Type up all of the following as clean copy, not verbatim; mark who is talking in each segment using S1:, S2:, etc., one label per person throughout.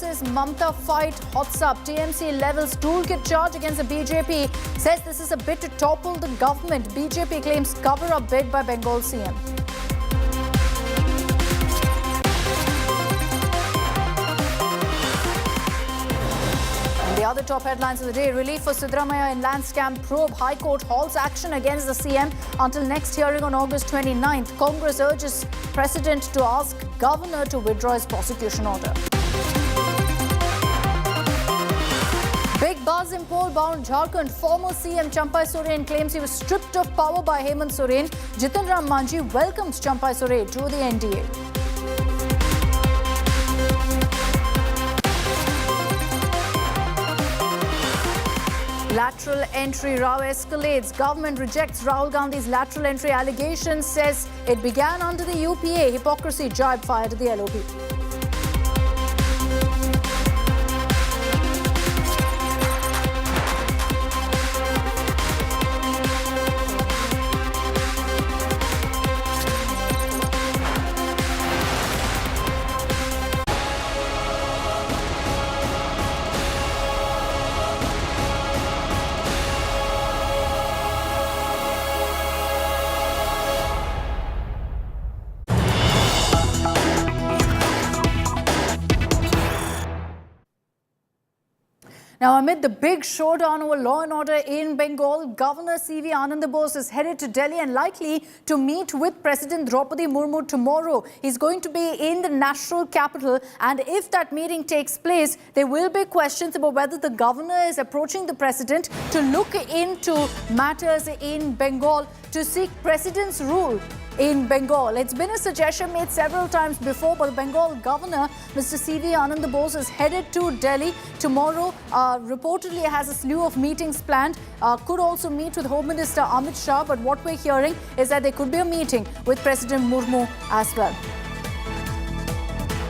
S1: versus Mamta fight hots up. TMC levels toolkit charge against the BJP. Says this is a bid to topple the government. BJP claims cover-up bid by Bengal CM. The other top headlines of the day: relief for Siddaramaiah in land scam probe. High Court halts action against the CM until next hearing on August 29th. Congress urges President to ask Governor to withdraw his prosecution order. Big buzz in poll-bound Jharkhand. Former CM Champai Soren claims he was stripped of power by Hemant Soren. Jitan Ram Manji welcomes Champai Soren to the NDA. Lateral entry row escalates. Government rejects Rahul Gandhi's lateral entry allegations, says it began under the UPA. Hypocrisy jibe fired at the LOP. Now, amid the big showdown over law and order in Bengal, Governor C.V. Anand is headed to Delhi and likely to meet with President Draupadi Murmu tomorrow. He's going to be in the national capital, and if that meeting takes place, there will be questions about whether the governor is approaching the president to look into matters in Bengal to seek president's rule in Bengal. It's been a suggestion made several times before, but the Bengal governor, Mr. C.V. Anand Bose, is headed to Delhi tomorrow. Reportedly has a slew of meetings planned. Could also meet with Home Minister Amit Shah, but what we're hearing is that there could be a meeting with President Murmu as well.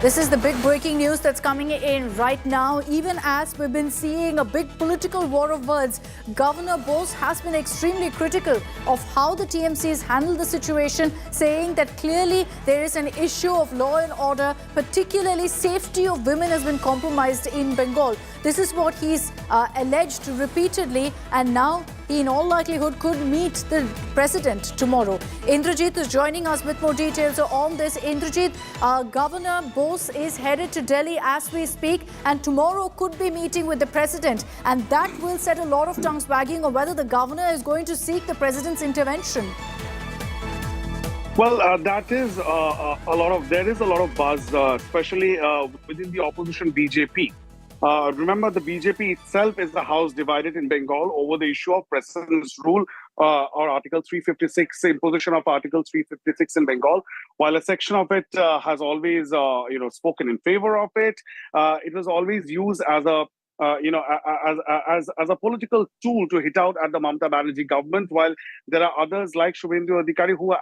S1: This is the big breaking news that's coming in right now. Even as we've been seeing a big political war of words, Governor Bose has been extremely critical of how the TMCs handled the situation, saying that clearly there is an issue of law and order, particularly safety of women has been compromised in Bengal. This is what he's alleged repeatedly, and now he in all likelihood could meet the president tomorrow. Indrajit is joining us with more details on this. Indrajit, Governor Bose is headed to Delhi as we speak, and tomorrow could be meeting with the president, and that will set a lot of tongues wagging on whether the governor is going to seek the president's intervention.
S2: Well, that is there is a lot of buzz, especially within the opposition BJP. Remember, the BJP itself is the house divided in Bengal over the issue of president's rule or Article 356, imposition of Article 356 in Bengal. While a section of it has always, spoken in favor of it, it was always used as a as a political tool to hit out at the Mamata Banerjee government. While there are others like Shubhendu Adhikari who,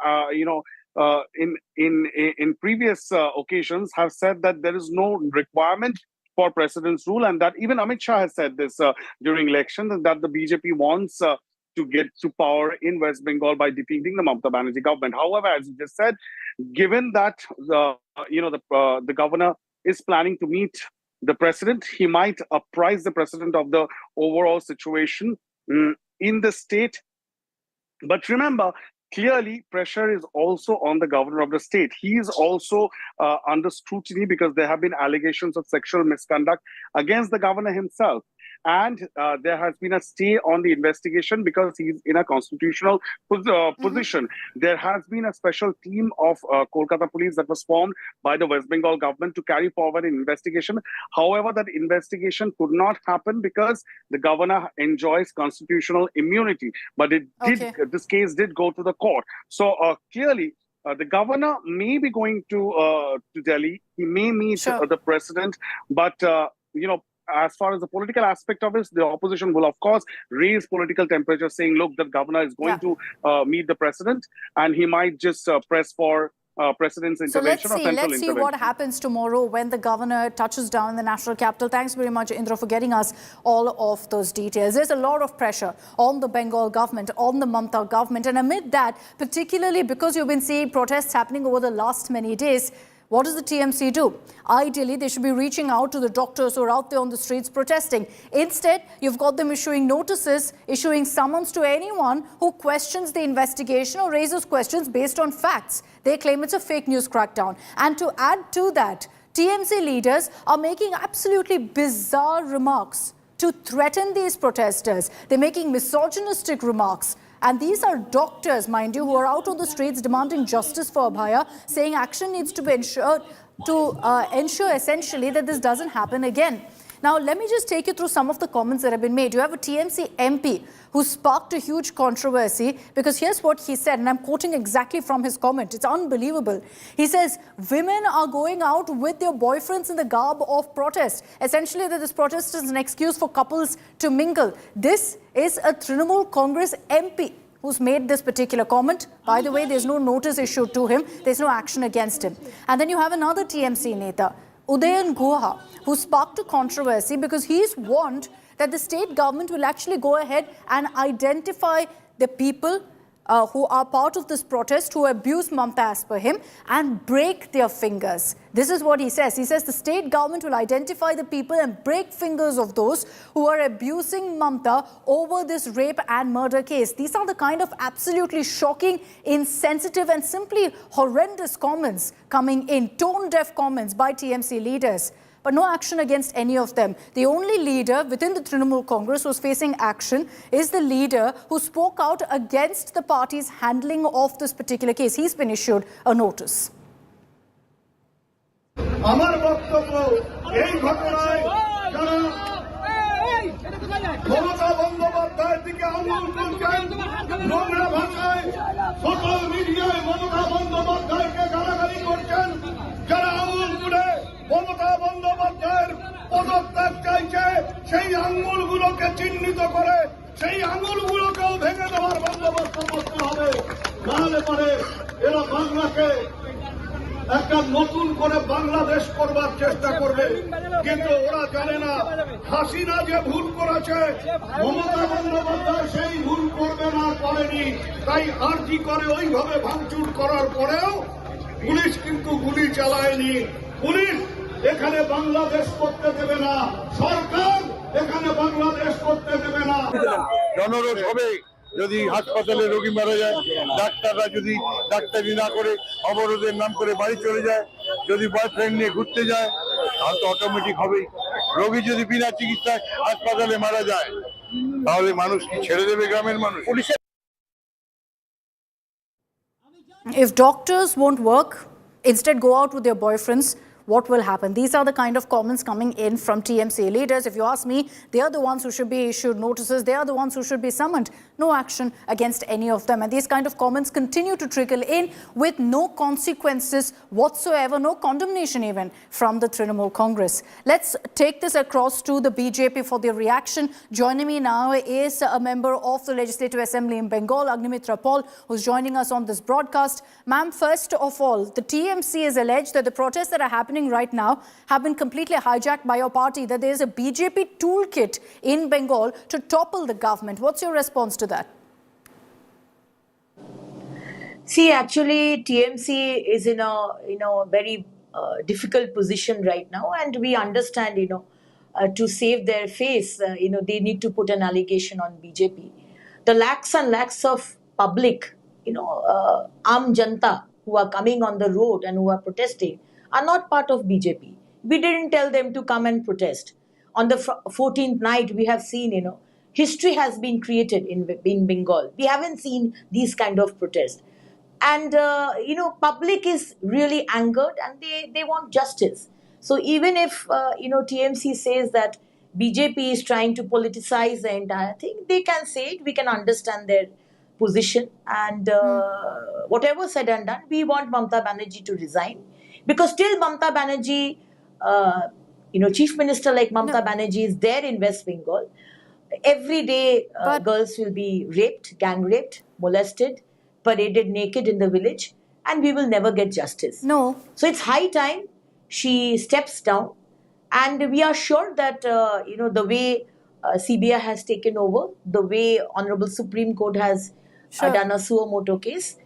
S2: in previous occasions have said that there is no requirement for president's rule, and that even Amit Shah has said this during election, that the BJP wants to get to power in West Bengal by defeating the Mamata Banerjee government. However, as you just said, given that the governor is planning to meet the president, he might apprise the president of the overall situation in the state. But remember, clearly, pressure is also on the governor of the state. He is also under scrutiny because there have been allegations of sexual misconduct against the governor himself. And there has been a stay on the investigation because he's in a constitutional position. There has been a special team of Kolkata police that was formed by the West Bengal government to carry forward an investigation. However, that investigation could not happen because the governor enjoys constitutional immunity. But this case did go to the court. So clearly, the governor may be going to Delhi. He may meet the president, but as far as the political aspect of it, the opposition will, of course, raise political temperature, saying, look, the governor is going to meet the president, and he might just press for president's intervention or central intervention.
S1: Let's see what happens tomorrow when the governor touches down in the national capital. Thanks very much, Indra, for getting us all of those details. There's a lot of pressure on the Bengal government, on the Mamata government. And amid that, particularly because you've been seeing protests happening over the last many days, What does the TMC do? Ideally, they should be reaching out to the doctors who are out there on the streets protesting. Instead, you've got them issuing notices, issuing summons to anyone who questions the investigation or raises questions based on facts. They claim it's a fake news crackdown. And to add to that, TMC leaders are making absolutely bizarre remarks to threaten these protesters. They're making misogynistic remarks. And these are doctors, mind you, who are out on the streets demanding justice for Abhaya, saying action needs to be ensured to ensure essentially that this doesn't happen again. Now, let me just take you through some of the comments that have been made. You have a TMC MP who sparked a huge controversy because here's what he said, and I'm quoting exactly from his comment. It's unbelievable. He says, women are going out with their boyfriends in the garb of protest. Essentially, that this protest is an excuse for couples to mingle. This is a Trinamool Congress MP who's made this particular comment. By the way, there's no notice issued to him. There's no action against him. And then you have another TMC Neta, Udayan Guha, who sparked a controversy because he's warned that the state government will actually go ahead and identify the people who are part of this protest, who abuse Mamta as per him, and break their fingers. This is what he says. He says the state government will identify the people and break fingers of those who are abusing Mamta over this rape and murder case. These are the kind of absolutely shocking, insensitive and simply horrendous comments coming in, tone-deaf comments by TMC leaders. But no action against any of them. The only leader within the Trinamool Congress who's facing action is the leader who spoke out against the party's handling of this particular case. He's been issued a notice.
S3: Mamata বন্দ্যোপাধ্যায়ের পদত্যাগ চাইছে, সেই আঙুলগুলোকে চিহ্নিত করে সেই আঙুলগুলোকেও ভেঙে দেওয়ার বন্দোবস্ত করতে হবে। নাহলে পরে এরা বাংলাকে একটা নতুন করে বাংলাদেশ করবার চেষ্টা করবে, কিন্তু ওরা জানে না হাসিনা যে ভুল করেছে মমতা বন্দ্যোপাধ্যায় সেই ভুল করবে না, করেনি। তাই আরজি করে ওইভাবে ভাঙচুর করার পরেও পুলিশ কিন্তু গুলি চালায়নি। পুলিশ এখানে বাংলাদেশ করতে দেবে না, সরকার এখানে বাংলাদেশ করতে দেবে না।
S4: জনরোষ হবে যদি হাসপাতালে রোগী মারা যায়, ডাক্তাররা যদি ডাক্তারি না করে অবরোধের নাম করে বাড়ি চলে যায়, যদি বয়ফ্রেন্ড নিয়ে ঘুরতে যায়, তাহলে তো অটোমেটিক হবেই। রোগী যদি বিনা চিকিৎসায় হাসপাতালে মারা যায়, তাহলে মানুষ কি ছেড়ে দেবে গ্রামের মানুষ?
S1: If doctors won't work, instead go out with their boyfriends, what will happen? These are the kind of comments coming in from TMC leaders. If you ask me, they are the ones who should be issued notices. They are the ones who should be summoned. No action against any of them. And these kind of comments continue to trickle in with no consequences whatsoever, no condemnation even from the Trinamool Congress. Let's take this across to the BJP for their reaction. Joining me now is a member of the Legislative Assembly in Bengal, Agnimitra Paul, who's joining us on this broadcast. Ma'am, first of all, the TMC has alleged that the protests that are happening right now have been completely hijacked by your party, that there is a BJP toolkit in Bengal to topple the government. What's your response to that?
S5: See, actually, TMC is in a very difficult position right now, and we understand, to save their face, they need to put an allegation on BJP. The lakhs and lakhs of public, Aam Janta who are coming on the road and who are protesting are not part of BJP. We didn't tell them to come and protest. On the 14th night, we have seen, history has been created in Bengal. We haven't seen these kind of protests. And, public is really angered and they want justice. So even if, TMC says that BJP is trying to politicize the entire thing, they can say it, we can understand their position. And whatever said and done, we want Mamta Banerjee to resign. Because still Mamta Banerjee, Chief Minister like Mamta Banerjee is there in West Bengal. Every day girls will be raped, gang raped, molested, paraded naked in the village, and we will never get justice.
S1: No.
S5: So it's high time she steps down, and we are sure that, the way CBI has taken over, the way Honorable Supreme Court has done a suo moto case,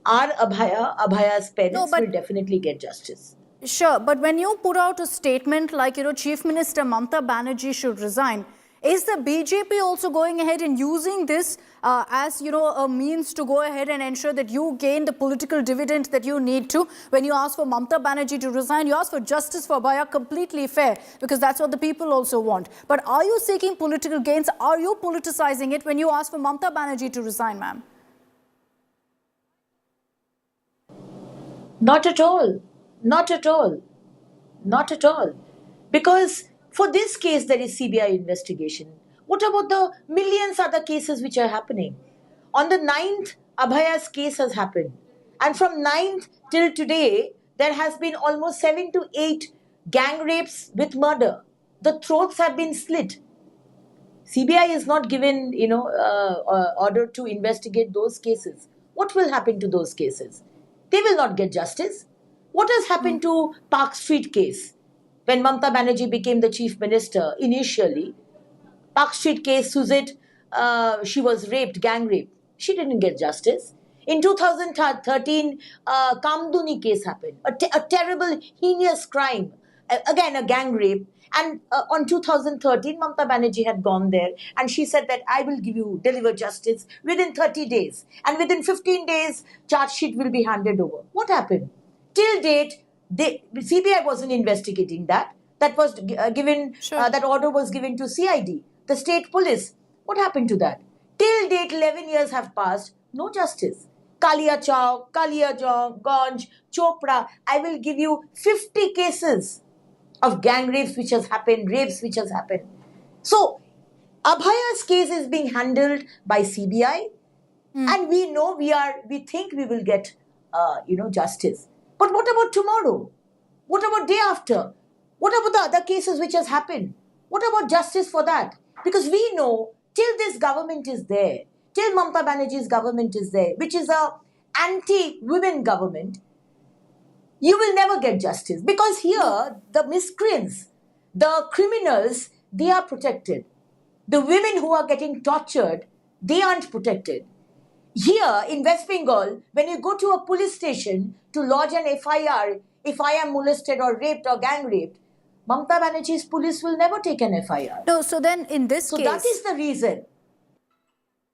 S5: our Abhaya's parents
S1: but-
S5: will definitely get justice.
S1: Sure, but when you put out a statement like, Chief Minister Mamata Banerjee should resign, is the BJP also going ahead and using this as, a means to go ahead and ensure that you gain the political dividend that you need to? When you ask for Mamata Banerjee to resign, you ask for justice for Abhaya, completely fair, because that's what the people also want. But are you seeking political gains? Are you politicizing it when you ask for Mamata Banerjee to resign, ma'am?
S5: Not at all. Not at all. Not at all. Because for this case, there is CBI investigation. What about the millions other cases which are happening? On the 9th, Abhaya's case has happened. And from 9th till today, there has been almost 7 to 8 gang rapes with murder. The throats have been slit. CBI is not given, order to investigate those cases. What will happen to those cases? They will not get justice. What has happened to Park Street case? When Mamata Banerjee became the chief minister, initially, Park Street case, Suzette, she was raped, gang raped. She didn't get justice. In 2013, Kamduni case happened, a terrible, heinous crime. Again, a gang rape. And on 2013, Mamata Banerjee had gone there and she said that I will deliver justice within 30 days. And within 15 days, charge sheet will be handed over. What happened? Till date, CBI wasn't investigating that. That was given,
S1: Sure.
S5: that order was given to CID, the state police. What happened to that? Till date, 11 years have passed, no justice. Kalia Chowk, Ganj, Chopra, I will give you 50 cases of gang rapes which has happened, rapes which has happened. So, Abhaya's case is being handled by CBI, and we know we think we will get, justice. But what about tomorrow? What about day after? What about the other cases which has happened? What about justice for that? Because we know till this government is there, till Mamata Banerjee's government is there, which is a anti-women government, you will never get justice. Because here, the miscreants, the criminals, they are protected. The women who are getting tortured, they aren't protected. Here in West Bengal, when you go to a police station to lodge an FIR, if I am molested or raped or gang raped, Mamata Banerjee's police will never take an FIR.
S1: No, so then in this
S5: So
S1: case...
S5: that is the reason.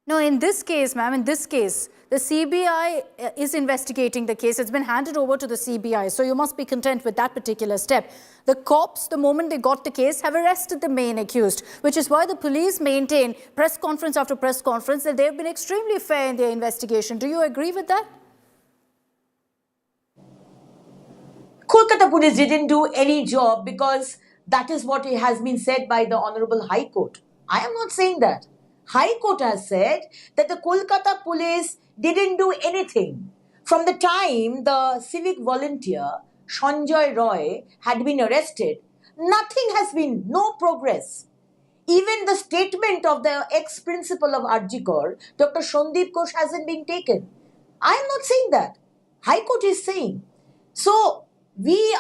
S1: No, in this case, ma'am, in this case, the CBI is investigating the case. It's been handed over to the CBI. So you must be content with that particular step. The cops, the moment they got the case, have arrested the main accused, which is why the police maintain press conference after press conference that they've been extremely fair in their investigation. Do you agree with that?
S5: Kolkata police didn't do any job because that is what has been said by the Honorable High Court. I am not saying that. High Court has said that the Kolkata police didn't do anything. From the time the civic volunteer, Sanjoy Roy, had been arrested, nothing has been, no progress. Even the statement of the ex-principal of Arjikor, Dr. Sandeep Ghosh, hasn't been taken. I am not saying that. High Court is saying. So, we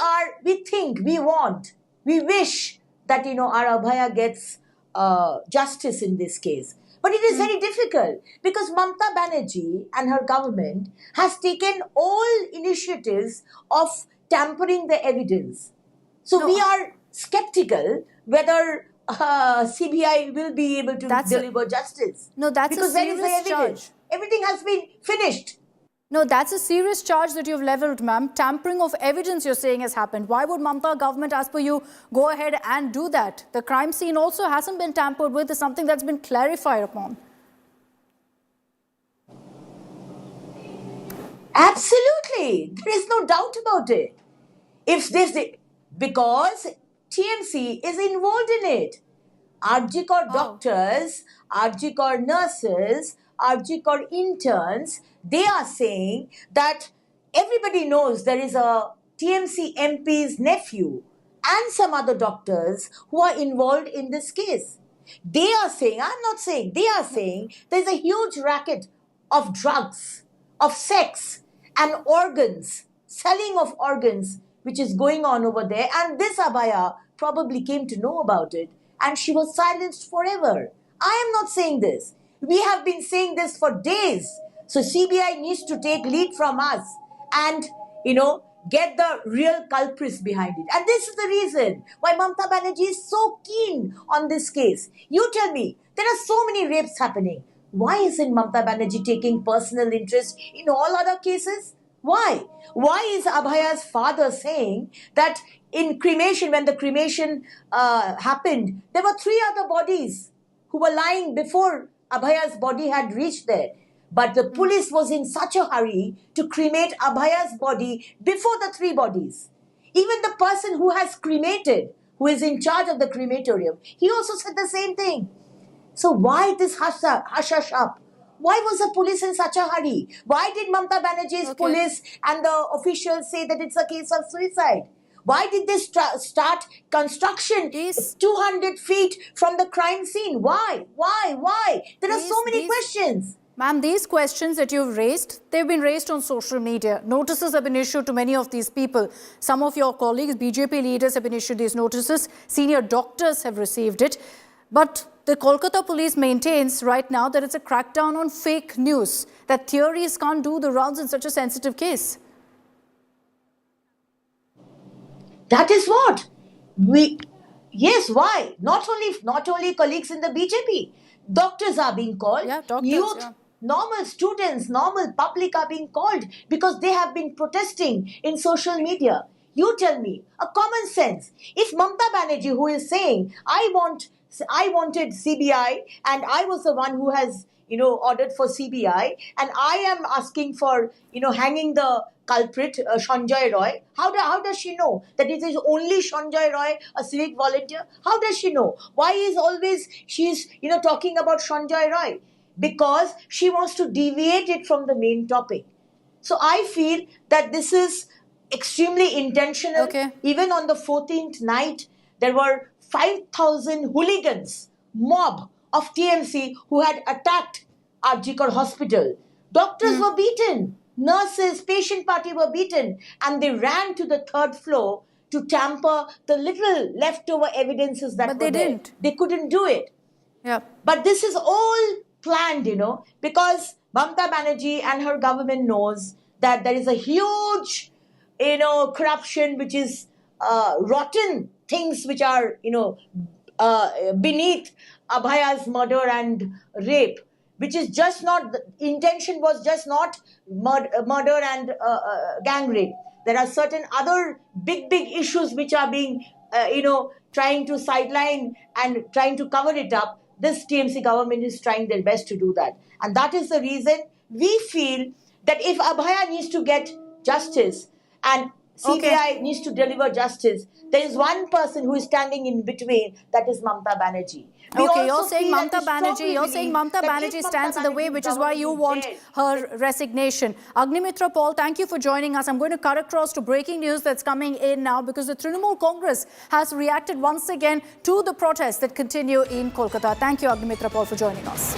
S5: think, we want, we wish that, our Abhaya gets justice in this case. But it is very difficult because Mamata Banerjee and her government has taken all initiatives of tampering the evidence. So we are skeptical whether CBI will be able to deliver justice.
S1: No, that's
S5: because
S1: a serious
S5: there is the evidence.
S1: charge.
S5: Everything has been finished.
S1: No, that's a serious charge that you've leveled, ma'am. Tampering of evidence, you're saying, has happened. Why would Mamata government, as per you, go ahead and do that? The crime scene also hasn't been tampered with. It's something that's been clarified upon.
S5: Absolutely. There is no doubt about it. Because TMC is involved in it. Arjikor doctors, Arjikor nurses, Arjikor interns, they are saying that everybody knows there is a TMC MP's nephew and some other doctors who are involved in this case. They are saying, I'm not saying, they are saying there's a huge racket of drugs, of sex and organs, selling of organs, which is going on over there. And this Abhaya probably came to know about it and she was silenced forever. I am not saying this. We have been saying this for days. So CBI needs to take lead from us and, get the real culprits behind it. And this is the reason why Mamata Banerjee is so keen on this case. You tell me, there are so many rapes happening. Why isn't Mamata Banerjee taking personal interest in all other cases? Why? Why is Abhaya's father saying that in cremation, when the cremation happened, there were 3 other bodies who were lying before Abhaya's body had reached there? But the police was in such a hurry to cremate Abhaya's body before the 3 bodies. Even the person who has cremated, who is in charge of the crematorium, he also said the same thing. So why this hush up? Why was the police in such a hurry? Why did Mamata Banerjee's police and the officials say that it's a case of suicide? Why did they start construction 200 feet from the crime scene? Why? There are so many questions.
S1: Ma'am, these questions that you've raised, they've been raised on social media. Notices have been issued to many of these people. Some of your colleagues, BJP leaders, have been issued these notices. Senior doctors have received it. But the Kolkata police maintains right now that it's a crackdown on fake news, that theories can't do the rounds in such a sensitive case.
S5: That is what yes, why? Not only colleagues in the BJP. Doctors are being called.
S1: Yeah, doctors,
S5: youth, normal students, normal public are being called because they have been protesting in social media. You tell me, a common sense. If Mamata Banerjee, who is saying, I wanted CBI and I was the one who has, ordered for CBI, and I am asking for, hanging the culprit, Sanjay Roy. How does she know that it is only Sanjay Roy, a civic volunteer? How does she know? Why is she's talking about Sanjay Roy? Because she wants to deviate it from the main topic. So I feel that this is extremely intentional.
S1: Okay.
S5: Even on the 14th night, there were 5,000 hooligans, mob of TMC who had attacked Arjikar Hospital. Doctors were beaten. Nurses, patient party were beaten. And they ran to the 3rd floor to tamper the little leftover evidences that were there. But they didn't. They couldn't do it.
S1: Yeah.
S5: But this is all planned, because Mamata Banerjee and her government knows that there is a huge, corruption which is rotten things which are, beneath Abhaya's murder and rape, which is just not, the intention was just not murder and gang rape. There are certain other big issues which are being, trying to sideline and trying to cover it up. This TMC government is trying their best to do that. And that is the reason we feel that if Abhaya needs to get justice and CBI needs to deliver justice, there is one person who is standing in between, that is Mamata Banerjee.
S1: You're saying Mamata Banerjee stands in the way, which is why you want her resignation. Agnimitra Paul, thank you for joining us. I'm going to cut across to breaking news that's coming in now, because the Trinamool Congress has reacted once again to the protests that continue in Kolkata. Thank you, Agnimitra Paul, for joining us.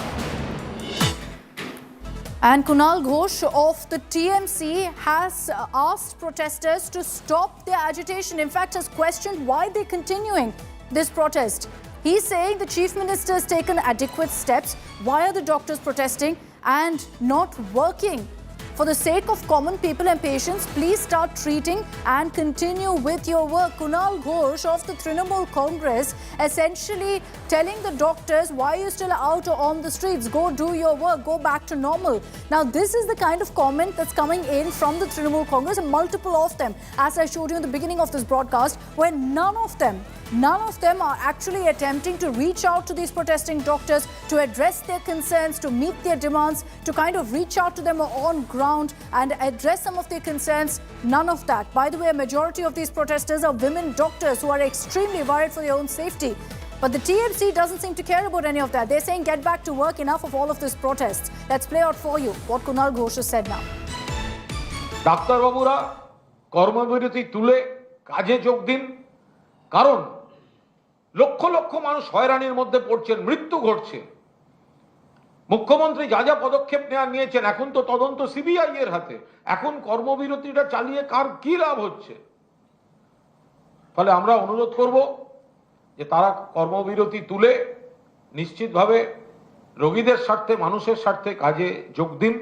S1: And Kunal Ghosh of the TMC has asked protesters to stop their agitation. In fact, has questioned why they're continuing this protest. He's saying the Chief Minister has taken adequate steps. Why are the doctors protesting and not working? For the sake of common people and patients, please start treating and continue with your work. Kunal Ghosh of the Trinamool Congress essentially telling the doctors, why are you still out on the streets? Go do your work, go back to normal. Now, this is the kind of comment that's coming in from the Trinamool Congress, and multiple of them, as I showed you in the beginning of this broadcast, where none of them are actually attempting to reach out to these protesting doctors to address their concerns, to meet their demands, to kind of reach out to them on ground and address some of their concerns. None of that. By the way, a majority of these protesters are women doctors who are extremely worried for their own safety. But the TMC doesn't seem to care about any of that. They're saying, get back to work, enough of all of this protests. Let's play out for you what Kunal Ghosh has said now.
S6: Doctor বাবুরা কর্মবিরতি তুলে কাজে যোগ দিন, কারণ লক্ষ লক্ষ মানুষ হয়রানির মধ্যে পড়ছেন, মৃত্যু ঘটছে। মুখ্যমন্ত্রী যা যা পদক্ষেপ নিয়েছেন, এখন তো তদন্ত সিবিআই এর হাতে। এখন কর্মবিরতিটা চালিয়ে কার কি লাভ হচ্ছে? ফলে আমরা অনুরোধ করব যে তারা কর্মবিরতি তুলে নিশ্চিতভাবে রোগীদের স্বার্থে, মানুষের স্বার্থে কাজে যোগ দিন।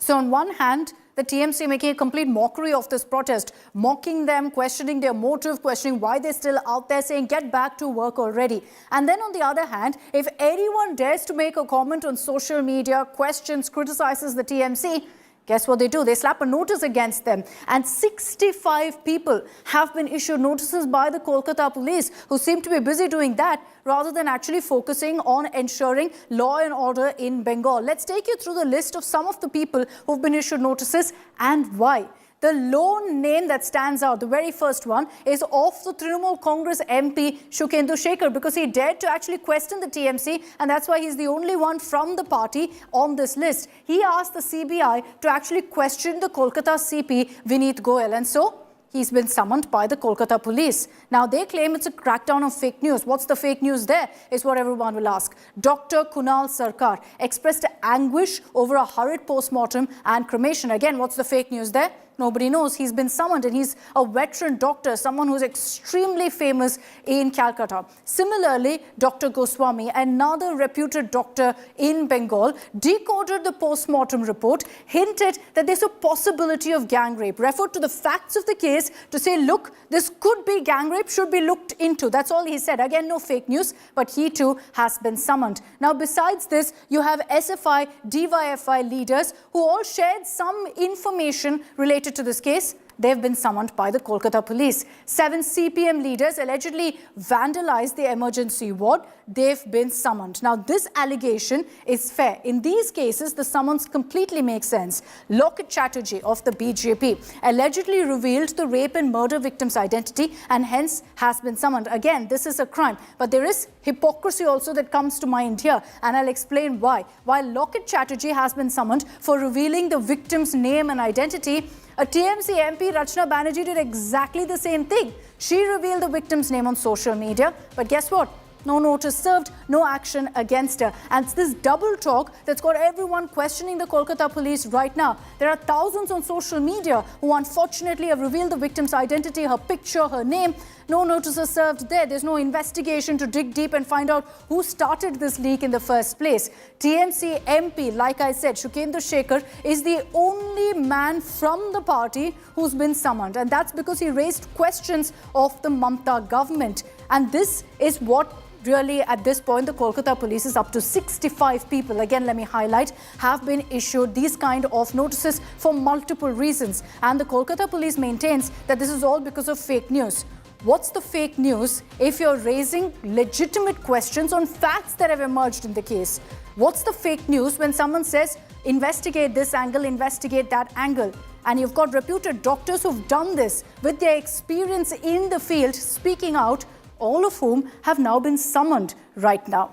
S1: So on one hand, the TMC making a complete mockery of this protest, mocking them, questioning their motive, questioning why they're still out there, saying get back to work already. And then on the other hand, if anyone dares to make a comment on social media, questions, criticizes the TMC, guess what they do? They slap a notice against them. And 65 people have been issued notices by the Kolkata police, who seem to be busy doing that rather than actually focusing on ensuring law and order in Bengal. Let's take you through the list of some of the people who've been issued notices and why. The lone name that stands out, the very first one, is of the Trinamool Congress MP Shukendu Shekhar, because he dared to actually question the TMC, and that's why he's the only one from the party on this list. He asked the CBI to actually question the Kolkata CP Vineet Goyal, and so he's been summoned by the Kolkata police. Now, they claim it's a crackdown of fake news. What's the fake news there is what everyone will ask. Dr. Kunal Sarkar expressed anguish over a hurried post-mortem and cremation. Again, what's the fake news there? Nobody knows. He's been summoned, and he's a veteran doctor, someone who's extremely famous in Calcutta. Similarly, Dr. Goswami, another reputed doctor in Bengal, decoded the post-mortem report, hinted that there's a possibility of gang rape, referred to the facts of the case to say, look, this could be gang rape, should be looked into. That's all he said. Again, no fake news, but he too has been summoned. Now, besides this, you have SFI, DYFI leaders who all shared some information related to this case. They've been summoned by the Kolkata police. 7 CPM leaders allegedly vandalized the emergency ward. They've been summoned. Now, this allegation is fair. In these cases, the summons completely makes sense. Locket Chatterjee of the BJP allegedly revealed the rape and murder victim's identity and hence has been summoned. Again, this is a crime, but there is hypocrisy also that comes to mind here, and I'll explain why. While Locket Chatterjee has been summoned for revealing the victim's name and identity, a TMC MP, Rachna Banerjee, did exactly the same thing. She revealed the victim's name on social media, but guess what? No notice served, no action against her. And it's this double talk that's got everyone questioning the Kolkata police right now. There are thousands on social media who unfortunately have revealed the victim's identity, her picture, her name. No notices served there. There's no investigation to dig deep and find out who started this leak in the first place. TMC MP, like I said, Shukendu Shekhar, is the only man from the party who's been summoned. And that's because he raised questions of the Mamata government. And this is what really, at this point, the Kolkata police is up to 65 people. Again, let me highlight, have been issued these kind of notices for multiple reasons. And the Kolkata police maintains that this is all because of fake news. What's the fake news if you're raising legitimate questions on facts that have emerged in the case? What's the fake news when someone says, investigate this angle, investigate that angle? And you've got reputed doctors who've done this with their experience in the field speaking out, all of whom have now been summoned right now.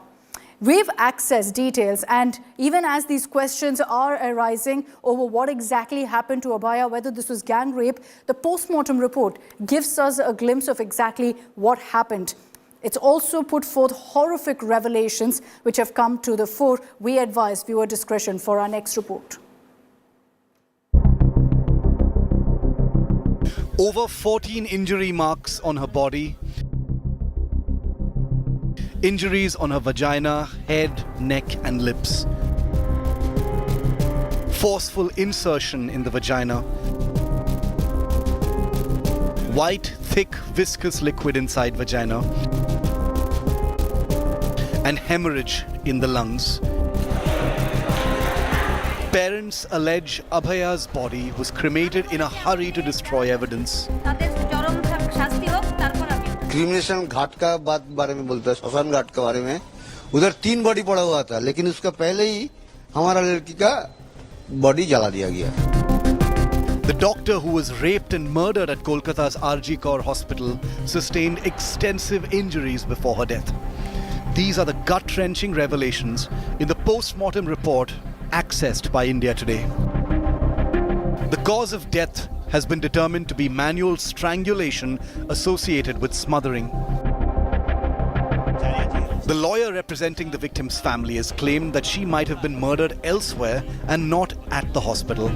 S1: We've accessed details, and even as these questions are arising over what exactly happened to Abhaya, whether this was gang rape, the post-mortem report gives us a glimpse of exactly what happened. It's also put forth horrific revelations which have come to the fore. We advise viewer discretion for our next report.
S7: Over 14 injury marks on her body. Injuries on her vagina, head, neck and lips. Forceful insertion in the vagina. White, thick, viscous liquid inside vagina. And hemorrhage in the lungs. Parents allege Abhaya's body was cremated in a hurry to destroy evidence.
S8: क्रिमिनेशन घाट का बारे में बोलता है, श्मशान घाट के बारे में उधर 3 बॉडी पड़ा हुआ था, लेकिन उसका पहले ही हमारा लड़की का बॉडी जला दिया गया.
S7: The doctor who was raped and murdered at Kolkata's RG Kaur Hospital sustained extensive injuries before her death. These are the gut-wrenching revelations in the post-mortem report accessed by India Today. The cause of death has been determined to be manual strangulation associated with smothering. The lawyer representing the victim's family has claimed that she might have been murdered elsewhere and not at the hospital.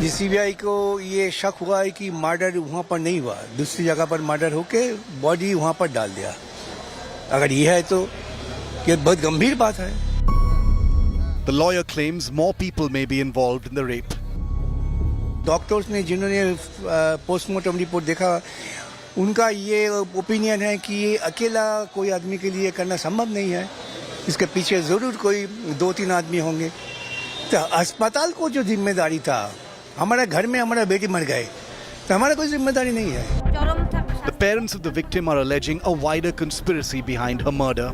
S9: CBI को ये शक हुआ है कि murder वहाँ पर नहीं हुआ, दूसरी जगह पर मर्डर होके बॉडी वहाँ पर डाल दिया. अगर ये है तो ये बहुत गंभीर बात है.
S7: The lawyer claims more people may be involved in the rape.
S9: Doctors ने जिन्होंने पोस्टमार्टम रिपोर्ट देखा उनका ये ओपिनियन है कि ये अकेला कोई आदमी के लिए करना संभव नहीं है, इसके पीछे ज़रूर कोई 2-3 आदमी होंगे। तो अस्पताल को जो जिम्मेदारी था, हमारे घर में हमारा बेटी मर गए तो हमारा कोई जिम्मेदारी नहीं है।
S7: The parents of the victim are alleging a wider conspiracy behind her murder.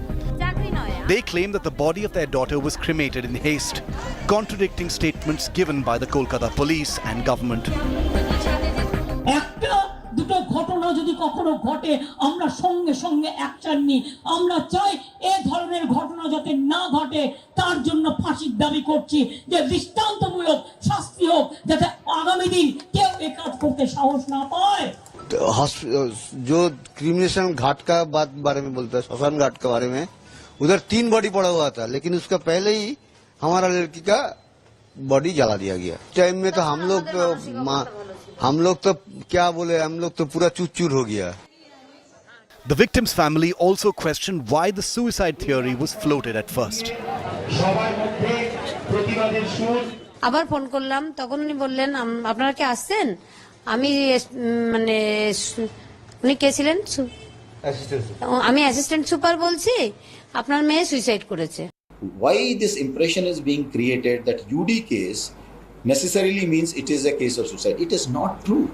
S7: They claim that the body of their daughter was cremated in haste, contradicting statements given by the Kolkata police and government.
S10: একটা দুটো ঘটনা যদি কখনো ঘটে আমরা সঙ্গে সঙ্গে action নিই। আমরা চাই এই ধরনের ঘটনা যাতে না ঘটে তার জন্য ফাঁসির দাবি করছি, যে দৃষ্টান্তমূলক শাস্তি হোক যাতে আগামী দিন কেউ এই কাজ করতে সাহস না পায়।
S8: जो क्रिमिनेशन घाट का बारे में बोलता है, श्मशान घाट के बारे में, उधर 3 बॉडी पड़ा हुआ था, लेकिन उसका पहले ही हमारा लड़की का बॉडी जला दिया गया। टाइम में तो हम लोग तो क्या बोले, हम लोग तो पूरा चूर हो गया।
S7: The victim's family also questioned why the suicide theory was floated at first.
S11: আবার ফোন করলাম, তখন উনি বললেন আপনারা কি আসছেন? আমি মানে উনি কে ছিলেন? আমি অ্যাসিস্ট্যান্ট সুপার বলছি, আপনার মেয়ে সুইসাইড করেছে।
S12: Why this impression is being created that UD case necessarily means it is a case of suicide? It is not true.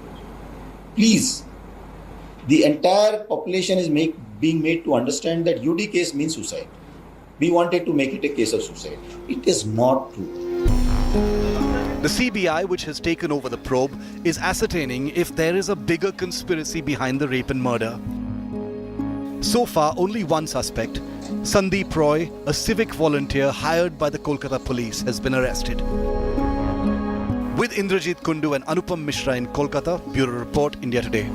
S12: Please, the entire population is being made to understand that UD case means suicide. We wanted to make it a case of suicide. It is not true.
S7: The CBI, which has taken over the probe, is ascertaining if there is a bigger conspiracy behind the rape and murder. So far, only one suspect, Sandeep Roy, a civic volunteer hired by the Kolkata police, has been arrested. With Indrajit Kundu and Anupam Mishra in Kolkata, Bureau Report, India Today.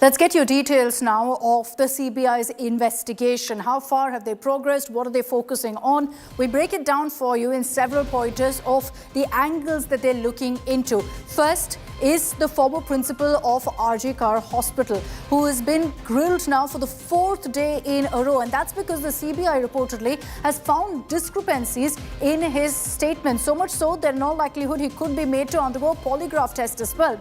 S1: Let's get your details now of the CBI's investigation. How far have they progressed? What are they focusing on? We break it down for you in several pointers of the angles that they're looking into. First is the former principal of RG Kar Hospital, who has been grilled now for the 4th day in a row. And that's because the CBI reportedly has found discrepancies in his statement. So much so that in all likelihood he could be made to undergo a polygraph test as well.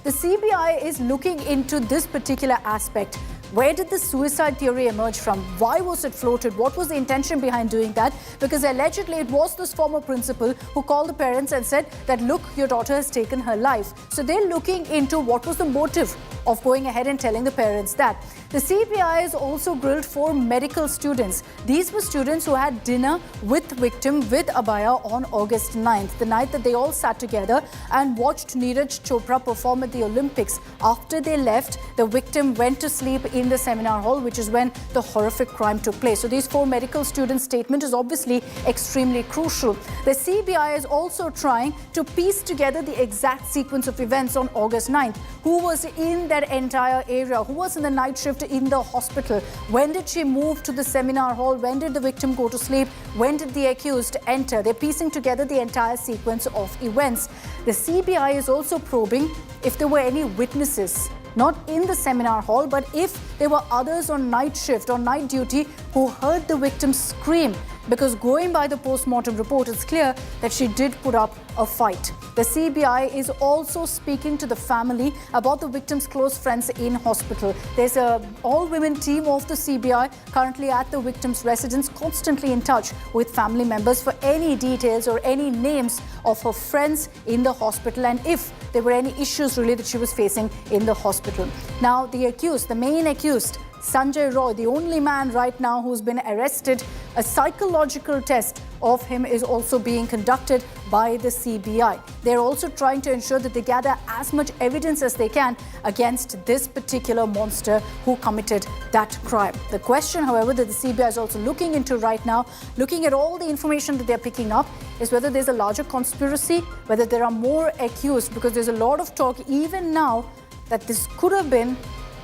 S1: The CBI is looking into this particular aspect. Where did the suicide theory emerge from? Why was it floated? What was the intention behind doing that? Because allegedly it was this former principal who called the parents and said that, look, your daughter has taken her life. So they're looking into what was the motive of going ahead and telling the parents that. The CBI has also grilled 4 medical students. These were students who had dinner with the victim with Abaya on August 9th, the night that they all sat together and watched Neeraj Chopra perform at the Olympics. After they left, the victim went to sleep in the seminar hall, which is when the horrific crime took place. So these 4 medical students' statement is obviously extremely crucial. The CBI is also trying to piece together the exact sequence of events on August 9th. Who was in that entire area? Who was in the night shift in the hospital? When did she move to the seminar hall? When did the victim go to sleep? When did the accused enter? They're piecing together the entire sequence of events. The CBI is also probing if there were any witnesses, not in the seminar hall, but if there were others on night shift, on night duty, who heard the victim scream. Because going by the post-mortem report, it's clear that she did put up a fight. The CBI is also speaking to the family about the victim's close friends in hospital. There's an all-women team of the CBI currently at the victim's residence, constantly in touch with family members for any details or any names of her friends in the hospital, and if there were any issues really that she was facing in the hospital. Now, the accused, the main accused, Sanjay Roy, the only man right now who's been arrested, a psychological test of him is also being conducted by the CBI. They're also trying to ensure that they gather as much evidence as they can against this particular monster who committed that crime. The question, however, that the CBI is also looking into right now, looking at all the information that they're picking up, is whether there's a larger conspiracy, whether there are more accused, because there's a lot of talk even now that this could have been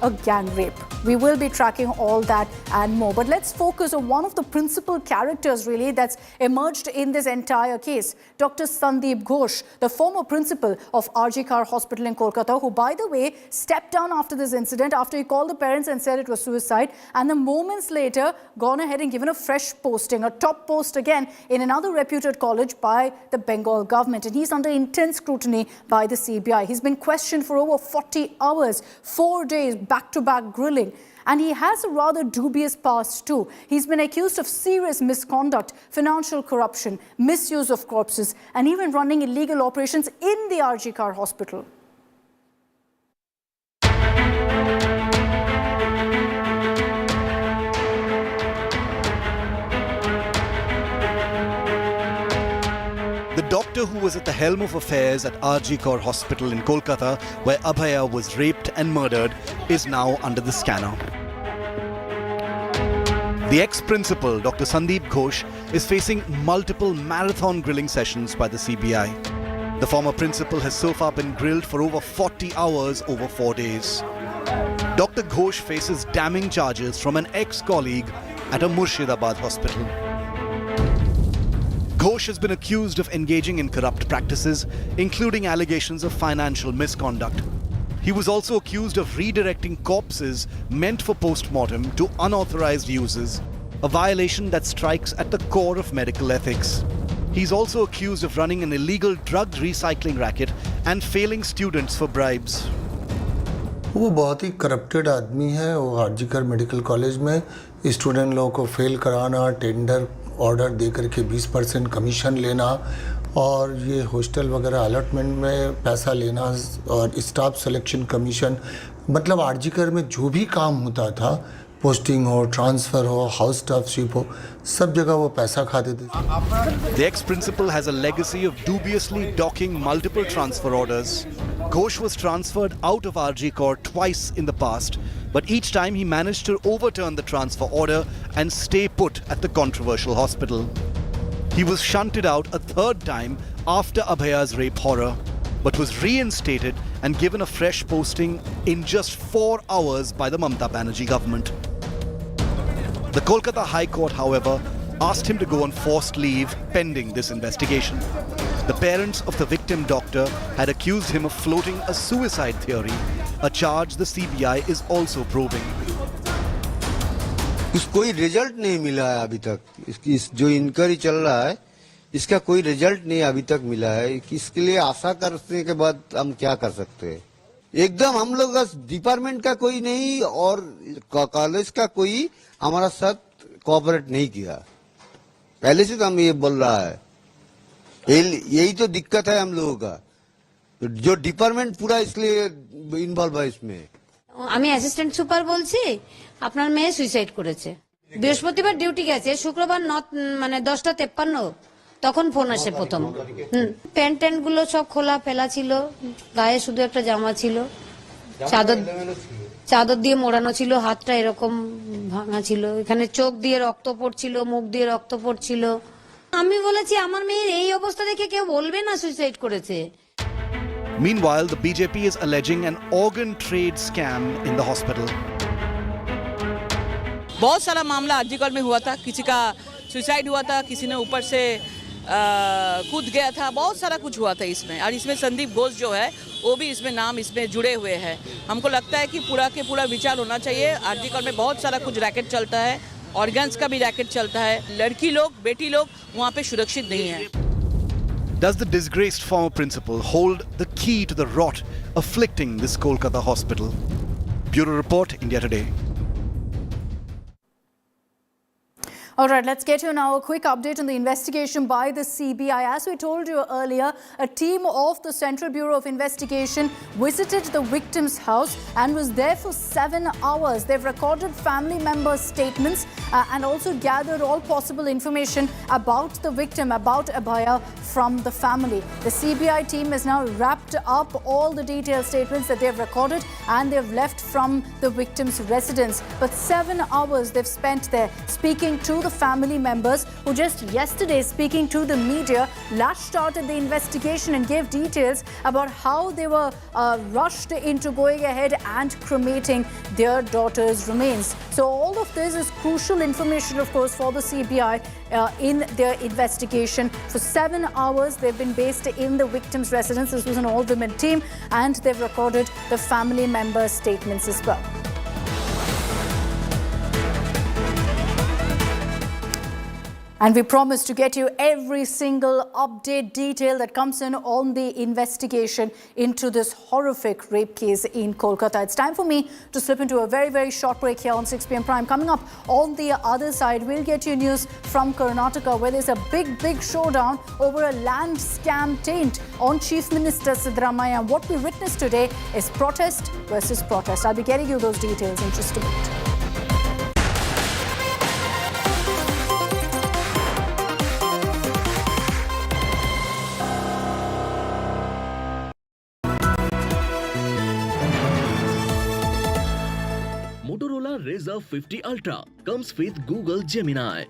S1: a gang rape. We will be tracking all that and more. But let's focus on one of the principal characters, really, that's emerged in this entire case. Dr. Sandeep Ghosh, the former principal of RG Kar Hospital in Kolkata, who, by the way, stepped down after this incident, after he called the parents and said it was suicide, and then moments later gone ahead and given a fresh posting, a top post again in another reputed college by the Bengal government. And he's under intense scrutiny by the CBI. He's been questioned for over 40 hours, 4 days, back-to-back grilling. And he has a rather dubious past too. He's been accused of serious misconduct, financial corruption, misuse of corpses, and even running illegal operations in the RG Kar Hospital.
S7: The doctor who was at the helm of affairs at RG Kar Hospital in Kolkata, where Abhaya was raped and murdered, is now under the scanner. The ex-principal, Dr. Sandeep Ghosh, is facing multiple marathon grilling sessions by the CBI. The former principal has so far been grilled for over 40 hours over 4 days. Dr. Ghosh faces damning charges from an ex-colleague at a Murshidabad hospital. Ghosh has been accused of engaging in corrupt practices, including allegations of financial misconduct. He was also accused of redirecting corpses meant for post-mortem to unauthorized uses, a violation that strikes at the core of medical ethics. He's also accused of running an illegal drug recycling racket and failing students for bribes.
S13: वो बहुत ही corrupted आदमी है। वो RG Kar medical college में student लोगों को fail कराना, tender order दे करके 20% कमीशन लेना और ये हॉस्टल वगैरह अलॉटमेंट में पैसा लेना और स्टाफ सिलेक्शन कमीशन, मतलब आरजीकर में जो भी काम होता था, पोस्टिंग हो, ट्रांसफ़र हो, हाउस स्टाफशिप हो, सब जगह वो पैसा खाते थे।
S7: The ex-principal has a legacy of dubiously docking multiple transfer orders. Ghosh was transferred out of RG Kar twice in the past, but each time he managed to overturn the transfer order and stay put at the controversial hospital. He was shunted out a third time after Abhaya's rape horror, but was reinstated and given a fresh posting in just 4 hours by the Mamata Banerjee government. The Kolkata High Court, however, asked him to go on forced leave pending this investigation. The parents of the victim doctor had accused him of floating a suicide theory, a charge the CBI is also probing.
S8: कोई result नहीं मिला है अभी तक। इसकी जो inquiry चल रहा है, इसका कोई रिजल्ट नहीं अभी तक मिला है। इसके लिए आशा करने के बाद हम क्या कर सकते हैं? एकदम हम लोग का डिपार्टमेंट का कोई नहीं और कॉलेज का कोई हमारा साथ कोऑपरेट नहीं किया। पहले से तो हम ये बोल रहा है, यही तो दिक्कत है हम लोगों का, जो डिपार्टमेंट पूरा इसलिए इन्वॉल्व है इसमें।
S11: আমি অ্যাসিস্ট্যান্ট সুপার বলছি, আপনার মেয়ে সুইসাইড করেছে। বৃহস্পতিবার ডিউটি গেছে, শুক্রবার 10:53 তখন ফোন আসে প্রথম। প্যান্ট ট্যান্ট গুলো সব খোলা ফেলা ছিল, গায়ে শুধু একটা জামা ছিল, চাদর দিয়ে মোড়ানো ছিল, হাতটা এরকম ভাঙা ছিল, এখানে চোখ দিয়ে রক্ত পড়ছিল, মুখ দিয়ে রক্ত পড়ছিল। আমি বলেছি আমার মেয়ের এই অবস্থা দেখে কেউ বলবে না সুইসাইড করেছে।
S7: Meanwhile, the BJP is alleging an organ trade scam in the hospital.
S14: बहुत सारा मामला आरजीकर में हुआ था, किसी का सुसाइड हुआ था, किसी ने ऊपर से कूद गया था, बहुत सारा कुछ हुआ था इसमें। और इसमें संदीप घोष जो है वो भी इसमें नाम इसमें जुड़े हुए हैं। हमको लगता है कि पूरा के पूरा विचार होना चाहिए। आरजीकर में बहुत सारा कुछ रैकेट चलता है, ऑर्गन्स का भी रैकेट चलता है, लड़की लोग बेटी लोग वहाँ पे सुरक्षित नहीं है।
S7: Does the disgraced former principal hold the key to the rot afflicting this Kolkata hospital? Bureau Report, India Today.
S1: All right, let's get you now a quick update on the investigation by the CBI. As we told you earlier, a team of the Central Bureau of Investigation visited the victim's house and was there for 7 hours. They've recorded family members' statements and also gathered all possible information about the victim, about Abhaya, from the family. The CBI team has now wrapped up all the detailed statements that they've recorded and they've left from the victim's residence. But 7 hours they've spent there speaking to the family members who just yesterday, speaking to the media, lashed out at the investigation and gave details about how they were rushed into going ahead and cremating their daughter's remains. So all of this is crucial information, of course, for the CBI in their investigation. For 7 hours, they've been based in the victim's residence. This was an all-women team, and they've recorded the family member statements as well. And we promise to get you every single update, detail that comes in on the investigation into this horrific rape case in Kolkata. It's time for me to slip into a very, very short break here on 6 p.m. Prime. Coming up on the other side, we'll get you news from Karnataka, where there's a big showdown over a land scam taint on Chief Minister Siddaramaiah. And what we witnessed today is protest versus protest. I'll be getting you those details in just a minute.
S15: Razr 50 Ultra comes with Google Gemini.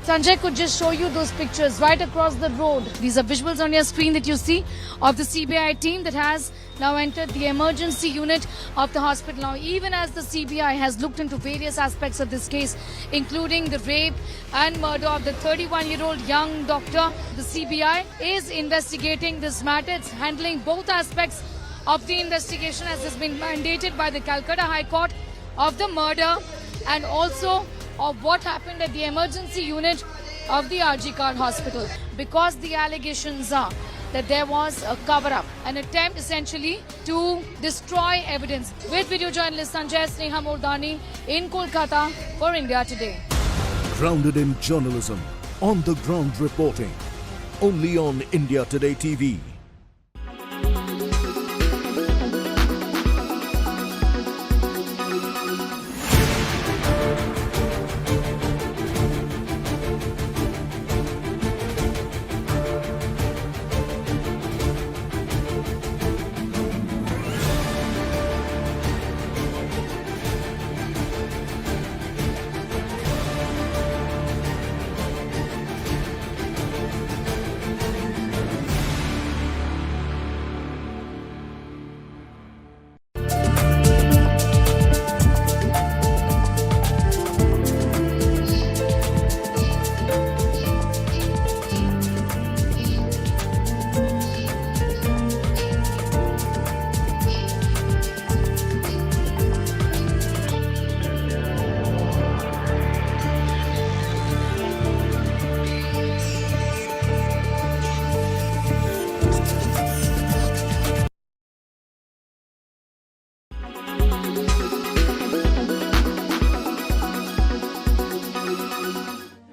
S10: Sanjay could just show you those pictures right across the road. These are visuals on your screen that you see of the CBI team that has now entered the emergency unit of the hospital. Now, even as the CBI has looked into various aspects of this case, including the rape and murder of the 31-year-old young doctor, the CBI is investigating this matter. It's handling both aspects of the investigation as has been mandated by the Calcutta High Court of the murder and also of what happened at the emergency unit of the RG Card Hospital, because the allegations are that there was a cover-up, an attempt essentially to destroy evidence. With video journalist Sanjay Sneha Mordani in Kolkata for India Today.
S15: Grounded in journalism, on the ground reporting, only on India Today TV.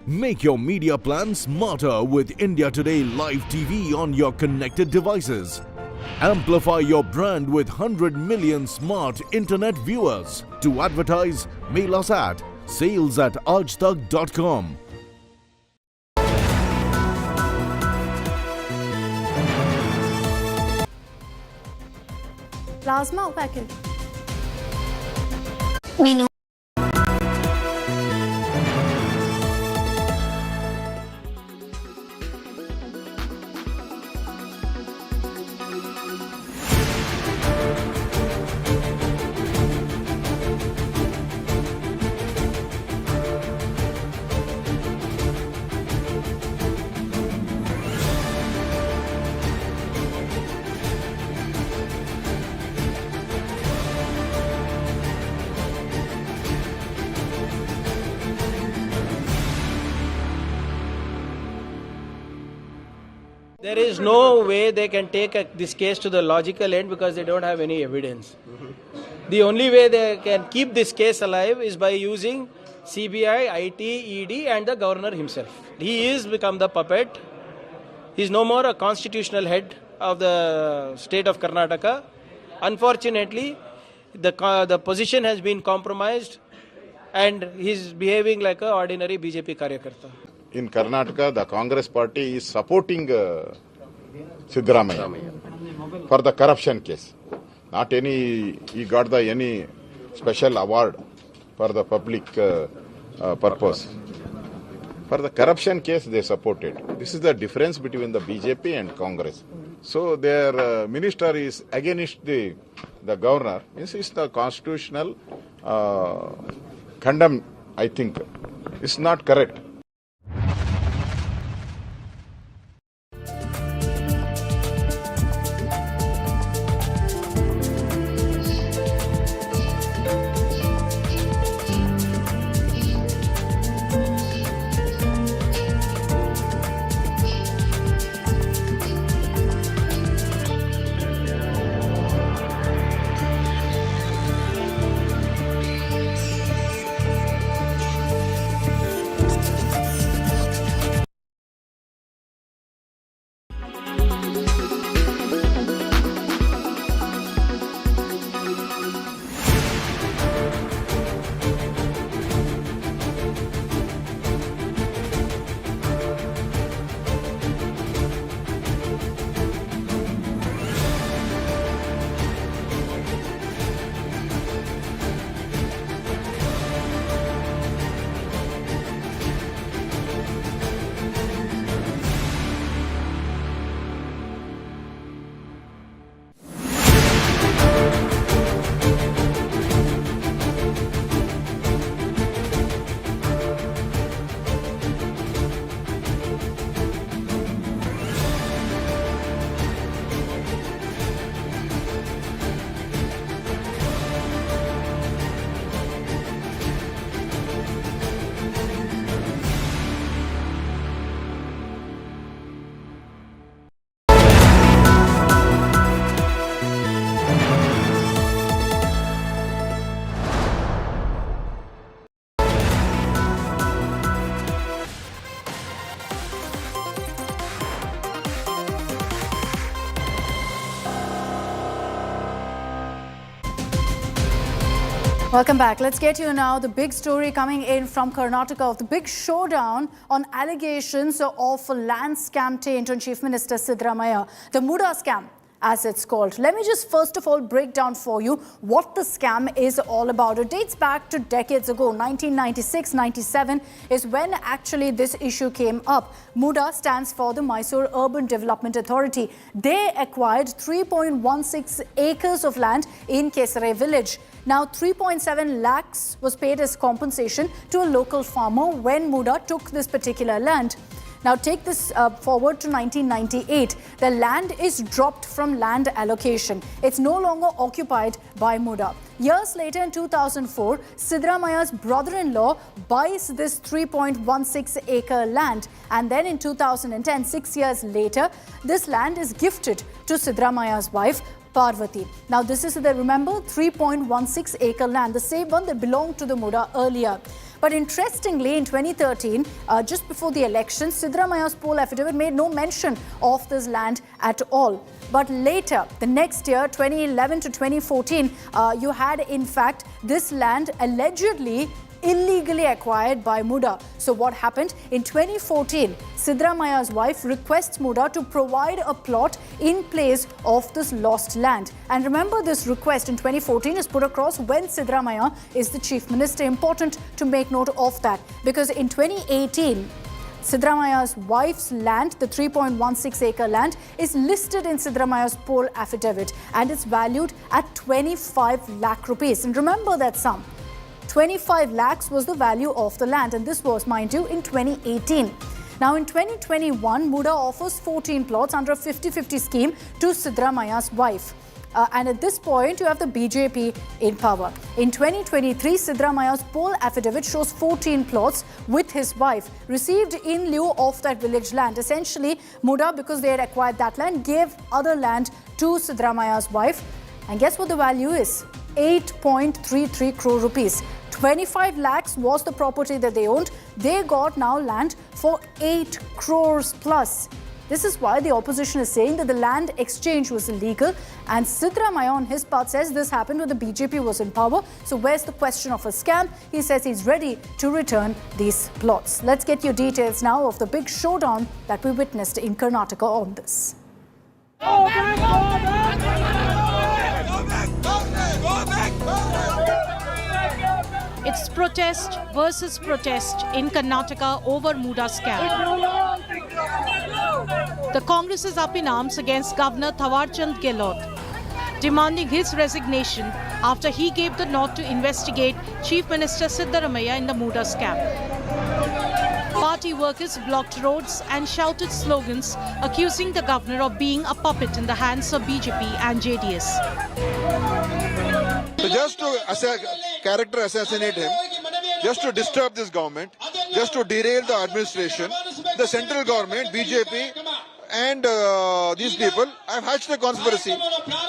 S15: Make your media plan smarter with India Today Live TV on your connected devices. Amplify your brand with 100 million smart internet viewers. To advertise, mail us at sales@aajtak.com.
S1: Plasma packet.
S16: There is no way they can take this case to the logical end because they don't have any evidence. The only way they can keep this case alive is by using CBI, IT, ED and the governor himself. He is become the puppet. He is no more a constitutional head of the state of Karnataka. Unfortunately, the position has been compromised and he is behaving like an ordinary BJP karyakarta.
S17: In Karnataka, the Congress party is supporting Siddaramaiah for the corruption case. Not any, he got any special award for the public purpose. For the corruption case, they supported. This is the difference between the BJP and Congress. So their minister is against the governor. This is the constitutional condemn, I think. It's not correct.
S1: Welcome back. Let's get you now the big story coming in from Karnataka of the big showdown on allegations of a land scam taint on Chief Minister Siddaramaiah, the MUDA scam, as it's called. Let me just first of all break down for you what the scam is all about. It dates back to decades ago. 1996-97 is when actually this issue came up. MUDA stands for the Mysore Urban Development Authority. They acquired 3.16 acres of land in Kesare village. Now, 3.7 lakhs was paid as compensation to a local farmer when MUDA took this particular land. Now, take this forward to 1998. The land is dropped from land allocation. It's no longer occupied by MUDA. Years later, in 2004, Siddaramaiah's brother-in-law buys this 3.16-acre land. And then in 2010, 6 years later, this land is gifted to Siddaramaiah's wife, Parvati. Now, this is, remember, 3.16-acre land, the same one that belonged to the MUDA earlier. But interestingly, in 2013, just before the election, Siddaramaiah's poll affidavit made no mention of this land at all. But later, the next year, 2011 to 2014, you had, in fact, this land allegedly illegally acquired by MUDA. So what happened? In 2014, Siddaramaiah's wife requests MUDA to provide a plot in place of this lost land. And remember, this request in 2014 is put across when Siddaramaiah is the chief minister. Important to make note of that, because in 2018, Siddaramaiah's wife's land, the 3.16-acre land, is listed in Siddaramaiah's poll affidavit, and it's valued at 25 lakh rupees. And remember that sum. 25 lakhs was the value of the land, and this was, mind you, in 2018. Now, in 2021, MUDA offers 14 plots under a 50-50 scheme to Siddaramaiah's wife. And at this point, you have the BJP in power. In 2023, Siddaramaiah's poll affidavit shows 14 plots with his wife, received in lieu of that village land. Essentially, MUDA, because they had acquired that land, gave other land to Siddaramaiah's wife. And guess what the value is? 8.33 crore rupees. 25 lakhs was the property that they owned. They got now land for 8 crores plus. This is why the opposition is saying that the land exchange was illegal. And Siddaramaiah on his part says this happened when the BJP was in power. So where's the question of a scam? He says he's ready to return these plots. Let's get you details now of the big showdown that we witnessed in Karnataka on this.
S18: It's Protest versus protest in Karnataka over MUDA scam. The Congress is up in arms against Governor Thawarchand Gehlot, demanding his resignation after he gave the nod to investigate Chief Minister Siddaramaiah in the MUDA scam. Party workers blocked roads and shouted slogans accusing the governor of being a puppet in the hands of BJP and JDS.
S4: So just to character assassinate him, just to disturb this government, just to derail the administration, the central government, BJP, and these people have hatched a conspiracy.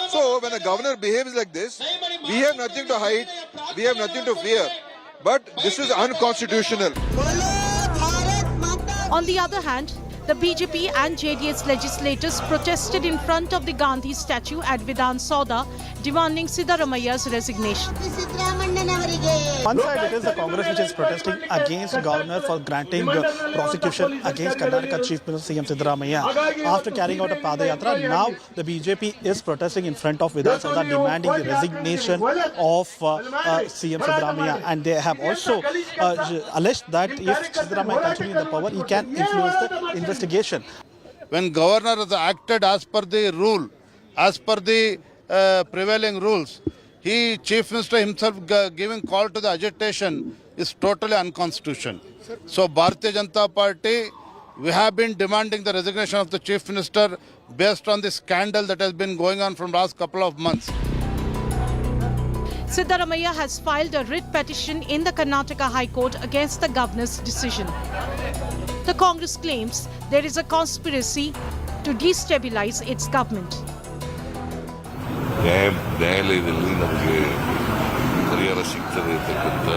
S4: So when a governor behaves like this, we have nothing to hide, we have nothing to fear. But this is unconstitutional.
S18: On the other hand, the BJP and JDS legislators protested in front of the Gandhi statue at Vidhan Sauda, demanding Siddaramaiah's resignation.
S19: One side it is the Congress which is protesting against governor for granting prosecution against Karnataka Chief Minister CM Siddaramaiah. After carrying out a Padayatra, now the BJP is protesting in front of Vidhan Sauda, demanding the resignation of CM Siddaramaiah. And they have also alleged that if Siddaramaiah continues in the power, he can influence the investigation.
S4: When governor has acted as per the rule, as per the prevailing rules, Chief Minister himself giving call to the agitation is totally unconstitutional. So Bharatiya Janata Party, we have been demanding the resignation of the Chief Minister based on the scandal that has been going on from last couple of months.
S18: Siddaramaiah has filed a writ petition in the Karnataka High Court against the governor's decision. The Congress claims there is a conspiracy to destabilize its government.
S20: ನ್ಯಾಯಾಲಯದಲ್ಲಿ ನಮಗೆ ಪರಿಹಾರ ಸಿಗ್ತದೆ ಅಂತಕ್ಕಂಥ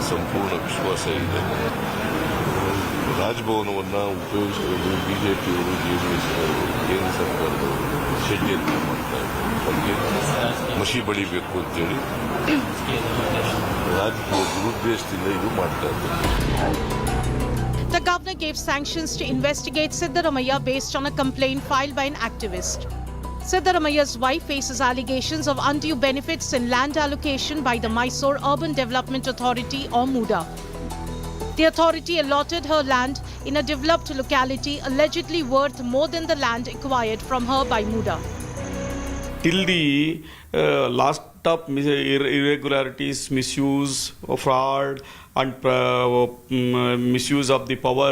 S20: ಸಂಪೂರ್ಣ ವಿಶ್ವಾಸ ಇದೆ. ರಾಜಭವನವನ್ನು ಉಪಯೋಗಿಸಿಕೊಂಡು ಬಿಜೆಪಿಯವರು ಜೆಡಿಎಸ್ನವರು ಕೇಂದ್ರ ಸರ್ಕಾರದವರು ಷಡ್ಯಂತ್ರ ಮಾಡ್ತಾ ಇದ್ದಾರೆ. ಅದಕ್ಕೆ ಮಸಿ ಬಳಿಬೇಕು ಅಂತೇಳಿ ರಾಜಕೀಯ ದುರುದ್ದೇಶದಿಂದ ಇದು ಮಾಡ್ತಾ ಇದ್ದಾರೆ.
S18: The governor gave sanctions to investigate Siddaramaiah based on a complaint filed by an activist. Siddaramaiah's wife faces allegations of undue benefits in land allocation by the Mysore Urban Development Authority or MUDA. The authority allotted her land in a developed locality allegedly worth more than the land acquired from her by MUDA.
S21: Till the last of irregularities, misuse, fraud and misuse of the power,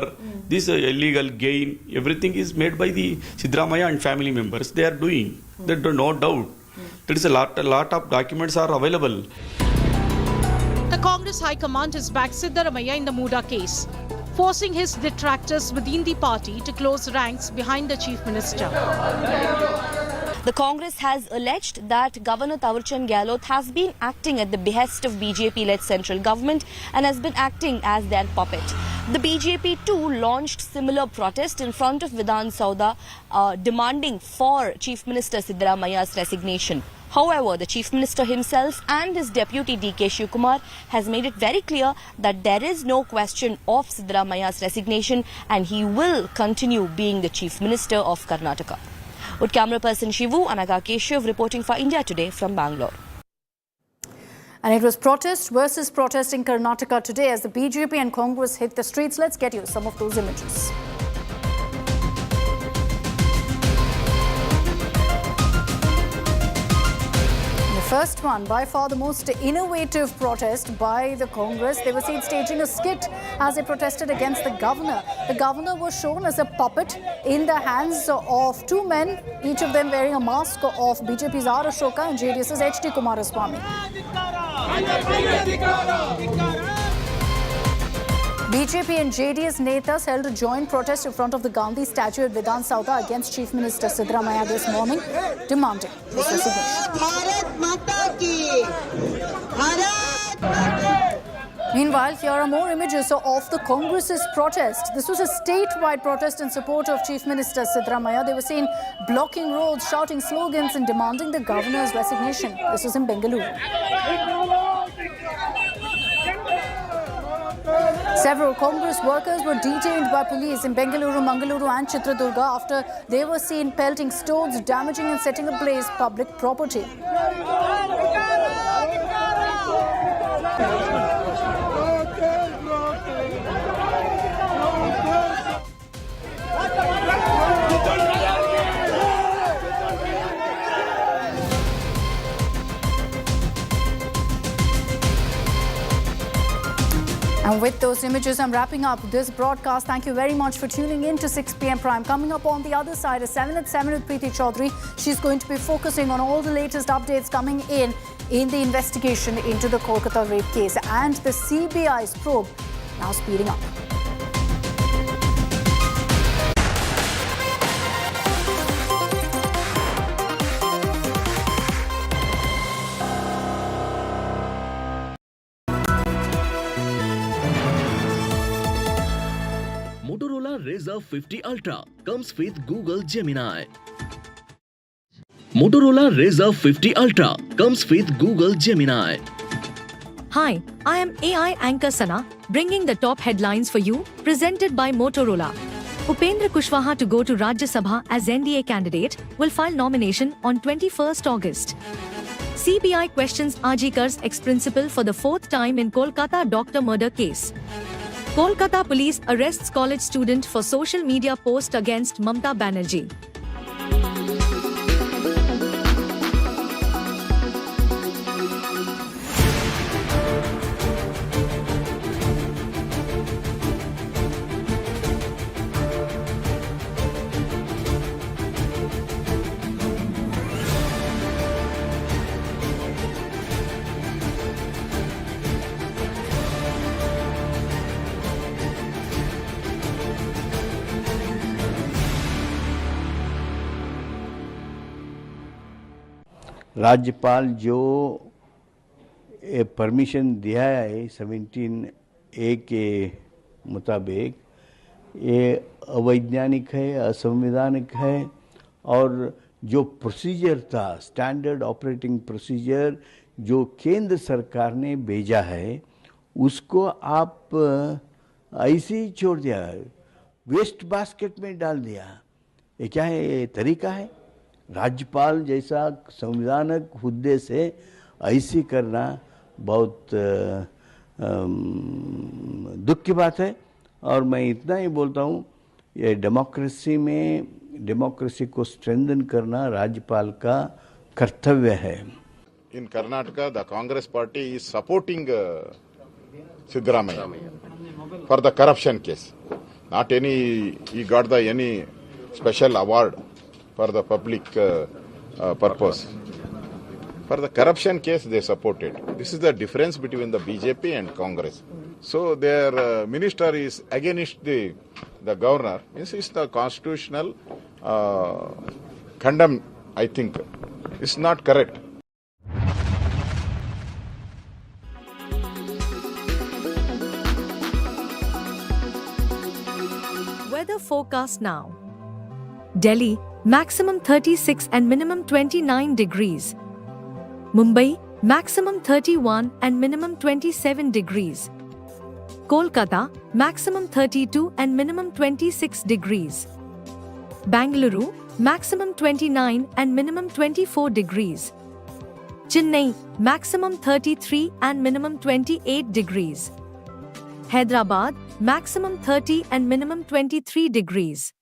S21: this illegal gain, everything is made by the Siddaramaiah and family members. They are doing. There is no doubt. There is a lot of documents are available.
S18: The Congress High Command has backed Siddaramaiah in the MUDA case, forcing his detractors within the party to close ranks behind the Chief Minister.
S22: The Congress has alleged that Governor Thawarchand Gehlot has been acting at the behest of BJP-led central government and has been acting as their puppet. The BJP too launched similar protest in front of Vidhan Sauda, demanding for Chief Minister Siddaramaiah's resignation. However, the Chief Minister himself and his deputy D.K. Shivkumar has made it very clear that there is no question of Siddaramaiah's resignation and he will continue being the Chief Minister of Karnataka. With camera person Shivu, Anaga Keshav reporting for India Today from Bangalore.
S1: And it was protest versus protest in Karnataka today as the BJP and Congress hit the streets. Let's get you some of those images. First one, by far the most innovative protest by the Congress. They were seen staging a skit as they protested against the governor. The governor was shown as a puppet in the hands of two men, each of them wearing a mask of BJP's R. Ashoka and JDS's H.D. Kumaraswamy. BJP and JDS netas held a joint protest in front of the Gandhi statue at Vidhan Sauda against Chief Minister Siddaramaiah this morning, demanding his resignation. Meanwhile, here are more images of the Congress's protest. This was a statewide protest in support of Chief Minister Siddaramaiah. They were seen blocking roads, shouting slogans and demanding the governor's resignation. This was in Bengaluru. Several Congress workers were detained by police in Bengaluru, Mangaluru and Chitradurga after they were seen pelting stones, damaging and setting ablaze public property. And with those images, I'm wrapping up this broadcast. Thank you very much for tuning in to 6 p.m. Prime. Coming up on the other side is 7 at 7 with Preeti Chaudhary. She's going to be focusing on all the latest updates coming in the investigation into the Kolkata rape case and the CBI's probe now speeding up.
S2: Motorola Razr 50 Ultra comes with Google Gemini. Motorola Razr 50 Ultra comes with Google Gemini.
S3: Hi, I am AI anchor Sana, bringing the top headlines for you, presented by Motorola. Upendra Kushwaha to go to Rajya Sabha as NDA candidate will file nomination on 21st August. CBI questions Arjikar's ex-principal for the fourth time in Kolkata doctor murder case. Kolkata police arrests college student for social media post against Mamta Banerjee.
S23: राज्यपाल जो permission दिया है 17A के मुताबिक ये अवैज्ञानिक है, असंवैधानिक है और जो प्रोसीजर था स्टैंडर्ड ऑपरेटिंग प्रोसीजर जो केंद्र सरकार ने भेजा है उसको आप ऐसे ही छोड़ दिया, वेस्ट बास्केट में डाल दिया। ये क्या है, ये तरीका है? राज्यपाल जैसा संविधानक हुद्दे से ऐसी करना बहुत दुख की बात है। और मैं इतना ही बोलता हूँ, ये डेमोक्रेसी में डेमोक्रेसी को स्ट्रेंथन करना राज्यपाल का कर्तव्य है।
S17: In Karnataka, the Congress party is supporting Siddaramaiah for the corruption case. Not any, he got any special award for the public purpose. For the corruption case, they supported. This is the difference between the BJP and Congress. So their minister is against the governor. This is the constitutional condemn, I think. It's not correct.
S3: Weather forecast now. Delhi, maximum 36 and minimum 29 degrees. Mumbai, maximum 31 and minimum 27 degrees. Kolkata, maximum 32 and minimum 26 degrees. Bangalore, maximum 29 and minimum 24 degrees. Chennai, maximum 33 and minimum 28 degrees. Hyderabad, maximum 30 and minimum 23 degrees.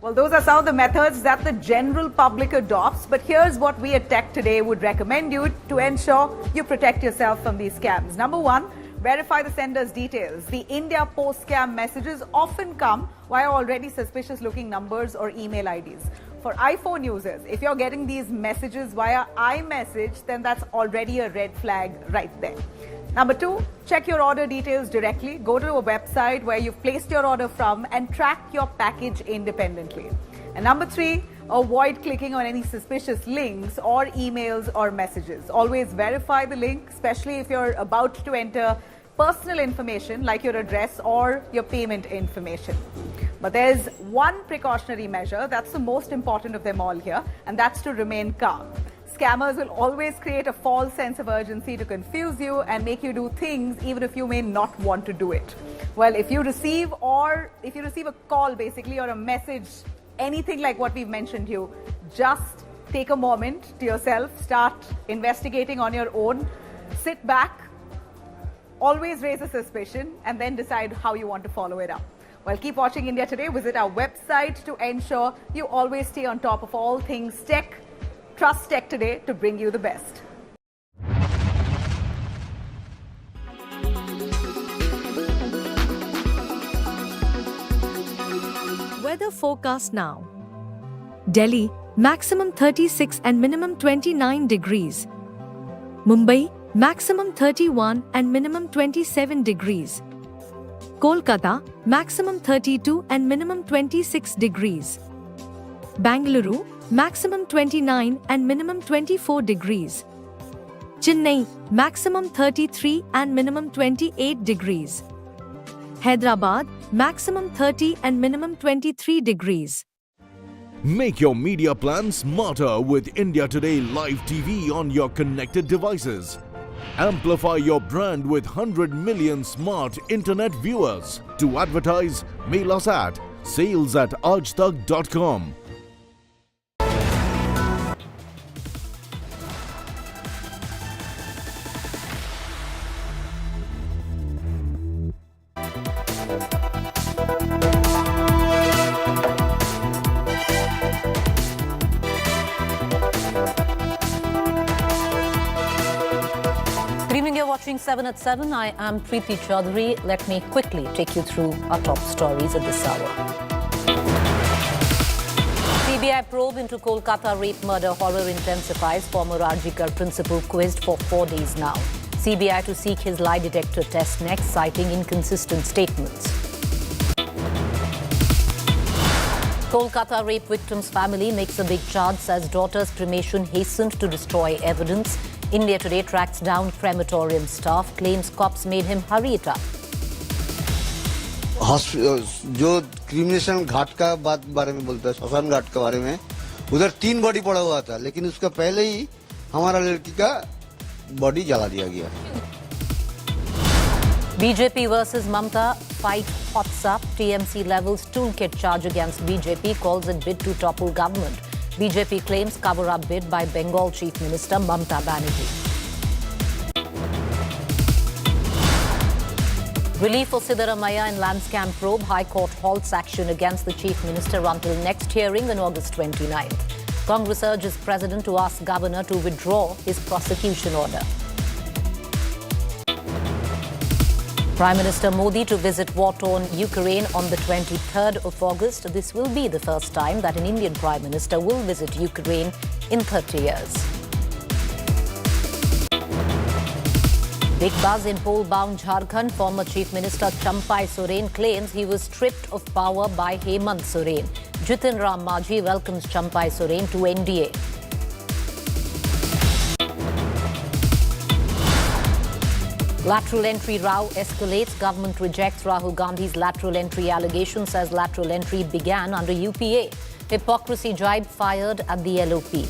S5: Well, those are some of the methods that the general public adopts. But here's what we at Tech Today would recommend you to ensure you protect yourself from these scams. Number one, verify the sender's details. The India Post scam messages often come via already suspicious looking numbers or email IDs. For iPhone users, if you're getting these messages via iMessage, then that's already a red flag right there. Number two, check your order details directly. Go to a website where you've placed your order from and track your package independently. And number three, avoid clicking on any suspicious links or emails or messages. Always verify the link, especially if you're about to enter personal information like your address or your payment information. But there's one precautionary measure that's the most important of them all here, and that's to remain calm. Scammers will always create a false sense of urgency to confuse you and make you do things even if you may not want to do it. Well, if you receive a call basically or a message, anything like what we've mentioned here, just take a moment to yourself, start investigating on your own, sit back, always raise a suspicion, and then decide how you want to follow it up. Well, keep watching India Today. Visit our website to ensure you always stay on top of all things tech. Trust Tech Today to bring you the best.
S3: Weather forecast now. Delhi, maximum 36 and minimum 29 degrees. Mumbai, maximum 31 and minimum 27 degrees. Kolkata, maximum 32 and minimum 26 degrees. Bengaluru, maximum 29 and minimum 24 degrees. Chennai, maximum 33 and minimum 28 degrees. Hyderabad, maximum 30 and minimum 23 degrees.
S15: Make your media plan smarter with India Today Live TV on your connected devices. Amplify your brand with 100 million smart internet viewers. To advertise, mail us at sales@aajtak.com.
S6: Watching 7 at 7, I am Preeti Chaudhary. Let me quickly take you through our top stories at this hour. CBI probe into Kolkata rape murder horror intensifies. Former RG principal quizzed for 4 days now. CBI to seek his lie detector test next, citing inconsistent statements. Kolkata rape victim's family makes a big charge, says daughter's cremation hastened to destroy evidence. India Today tracks down crematorium staff, claims cops made him hurry it up.
S8: जो क्रिमिनेशन घाट का बारे में बोलता है, श्मशान घाट के बारे में, उधर 3 बॉडी पड़ा हुआ था, लेकिन उसका पहले ही हमारा लड़की का बॉडी जला दिया गया.
S6: BJP versus Mamta fight hots up. TMC levels toolkit charge against BJP, calls it bid to topple government. BJP claims cover-up bid by Bengal Chief Minister Mamta Banerjee. Relief for Siddaramaiah in land scam probe. High Court halts action against the Chief Minister until next hearing on August 29th. Congress urges President to ask Governor to withdraw his prosecution order. Prime Minister Modi to visit war-torn Ukraine on the 23rd of August. This will be the first time that an Indian Prime Minister will visit Ukraine in 30 years. Big buzz in poll-bound Jharkhand. Former Chief Minister Champai Soren claims he was stripped of power by Hemant Soren. Jitin Ram Majhi welcomes Champai Soren to NDA. Lateral entry row escalates. Government rejects Rahul Gandhi's lateral entry allegation, says lateral entry began under UPA. Hypocrisy jibe fired at the LOP.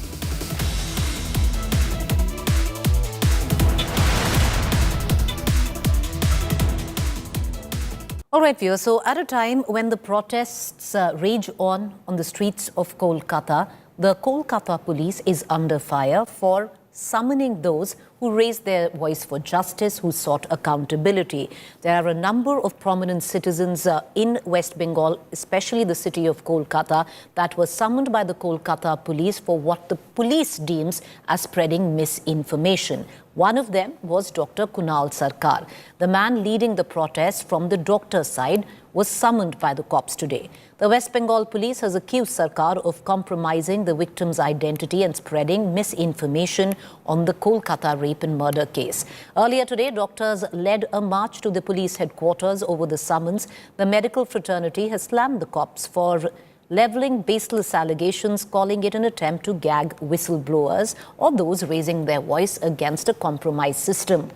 S6: All right, viewers. So at a time when the protests rage on the streets of Kolkata, the Kolkata police is under fire for summoning those who raised their voice for justice, who sought accountability. There are a number of prominent citizens in West Bengal, especially the city of Kolkata, that were summoned by the Kolkata police for what the police deems as spreading misinformation. One of them was Dr. Kunal Sarkar. The man leading the protest from the doctor's side was summoned by the cops today. The West Bengal police has accused Sarkar of compromising the victim's identity and spreading misinformation on the Kolkata rape and murder case. Earlier today, doctors led a march to the police headquarters over the summons. The medical fraternity has slammed the cops for levelling baseless allegations, calling it an attempt to gag whistleblowers or those raising their voice against a compromised system.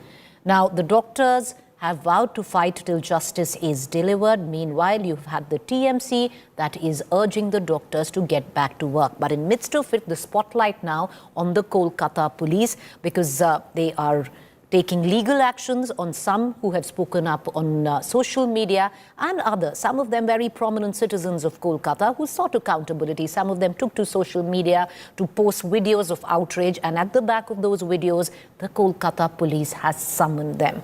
S6: Now, the doctors have vowed to fight till justice is delivered. Meanwhile, you've had the TMC that is urging the doctors to get back to work. But in midst of it, the spotlight now on the Kolkata police, because they are taking legal actions on some who have spoken up on social media and others, some of them very prominent citizens of Kolkata who sought accountability. Some of them took to social media to post videos of outrage, and at the back of those videos, the Kolkata police has summoned them.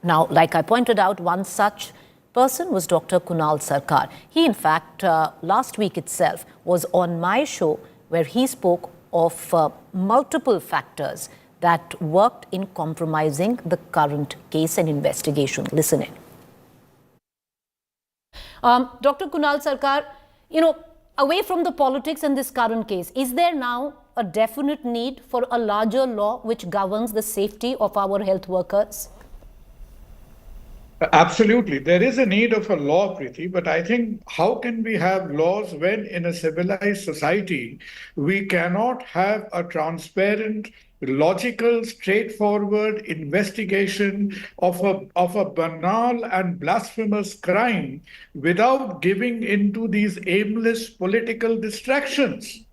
S6: Now, like I pointed out, one such person was Dr. Kunal Sarkar. He, in fact, last week itself was on my show where he spoke of multiple factors that worked in compromising the current case and investigation. Listen in. Dr. Kunal Sarkar, away from the politics in this current case, is there now a definite need for a larger law which governs the safety of our health workers?
S9: Absolutely. There is a need of a law, Preeti, but I think how can we have laws when in a civilized society we cannot have a transparent, logical, straightforward investigation of a banal and blasphemous crime without giving into these aimless political distractions?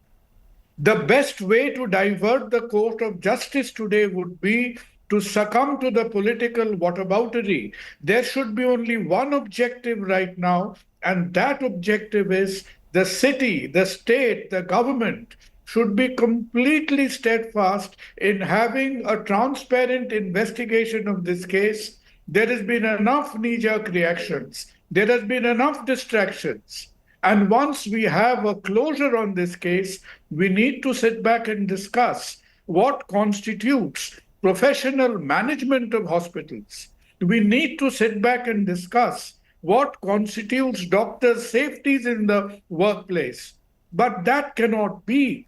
S9: The best way to divert the court of justice today would be to succumb to the political whataboutery. There should be only one objective right now, and that objective is the city, the state, the government should be completely steadfast in having a transparent investigation of this case. There has been enough knee-jerk reactions. There has been enough distractions. And once we have a closure on this case, we need to sit back and discuss what constitutes professional management of hospitals. We need to sit back and discuss what constitutes doctors' safeties in the workplace. But that cannot be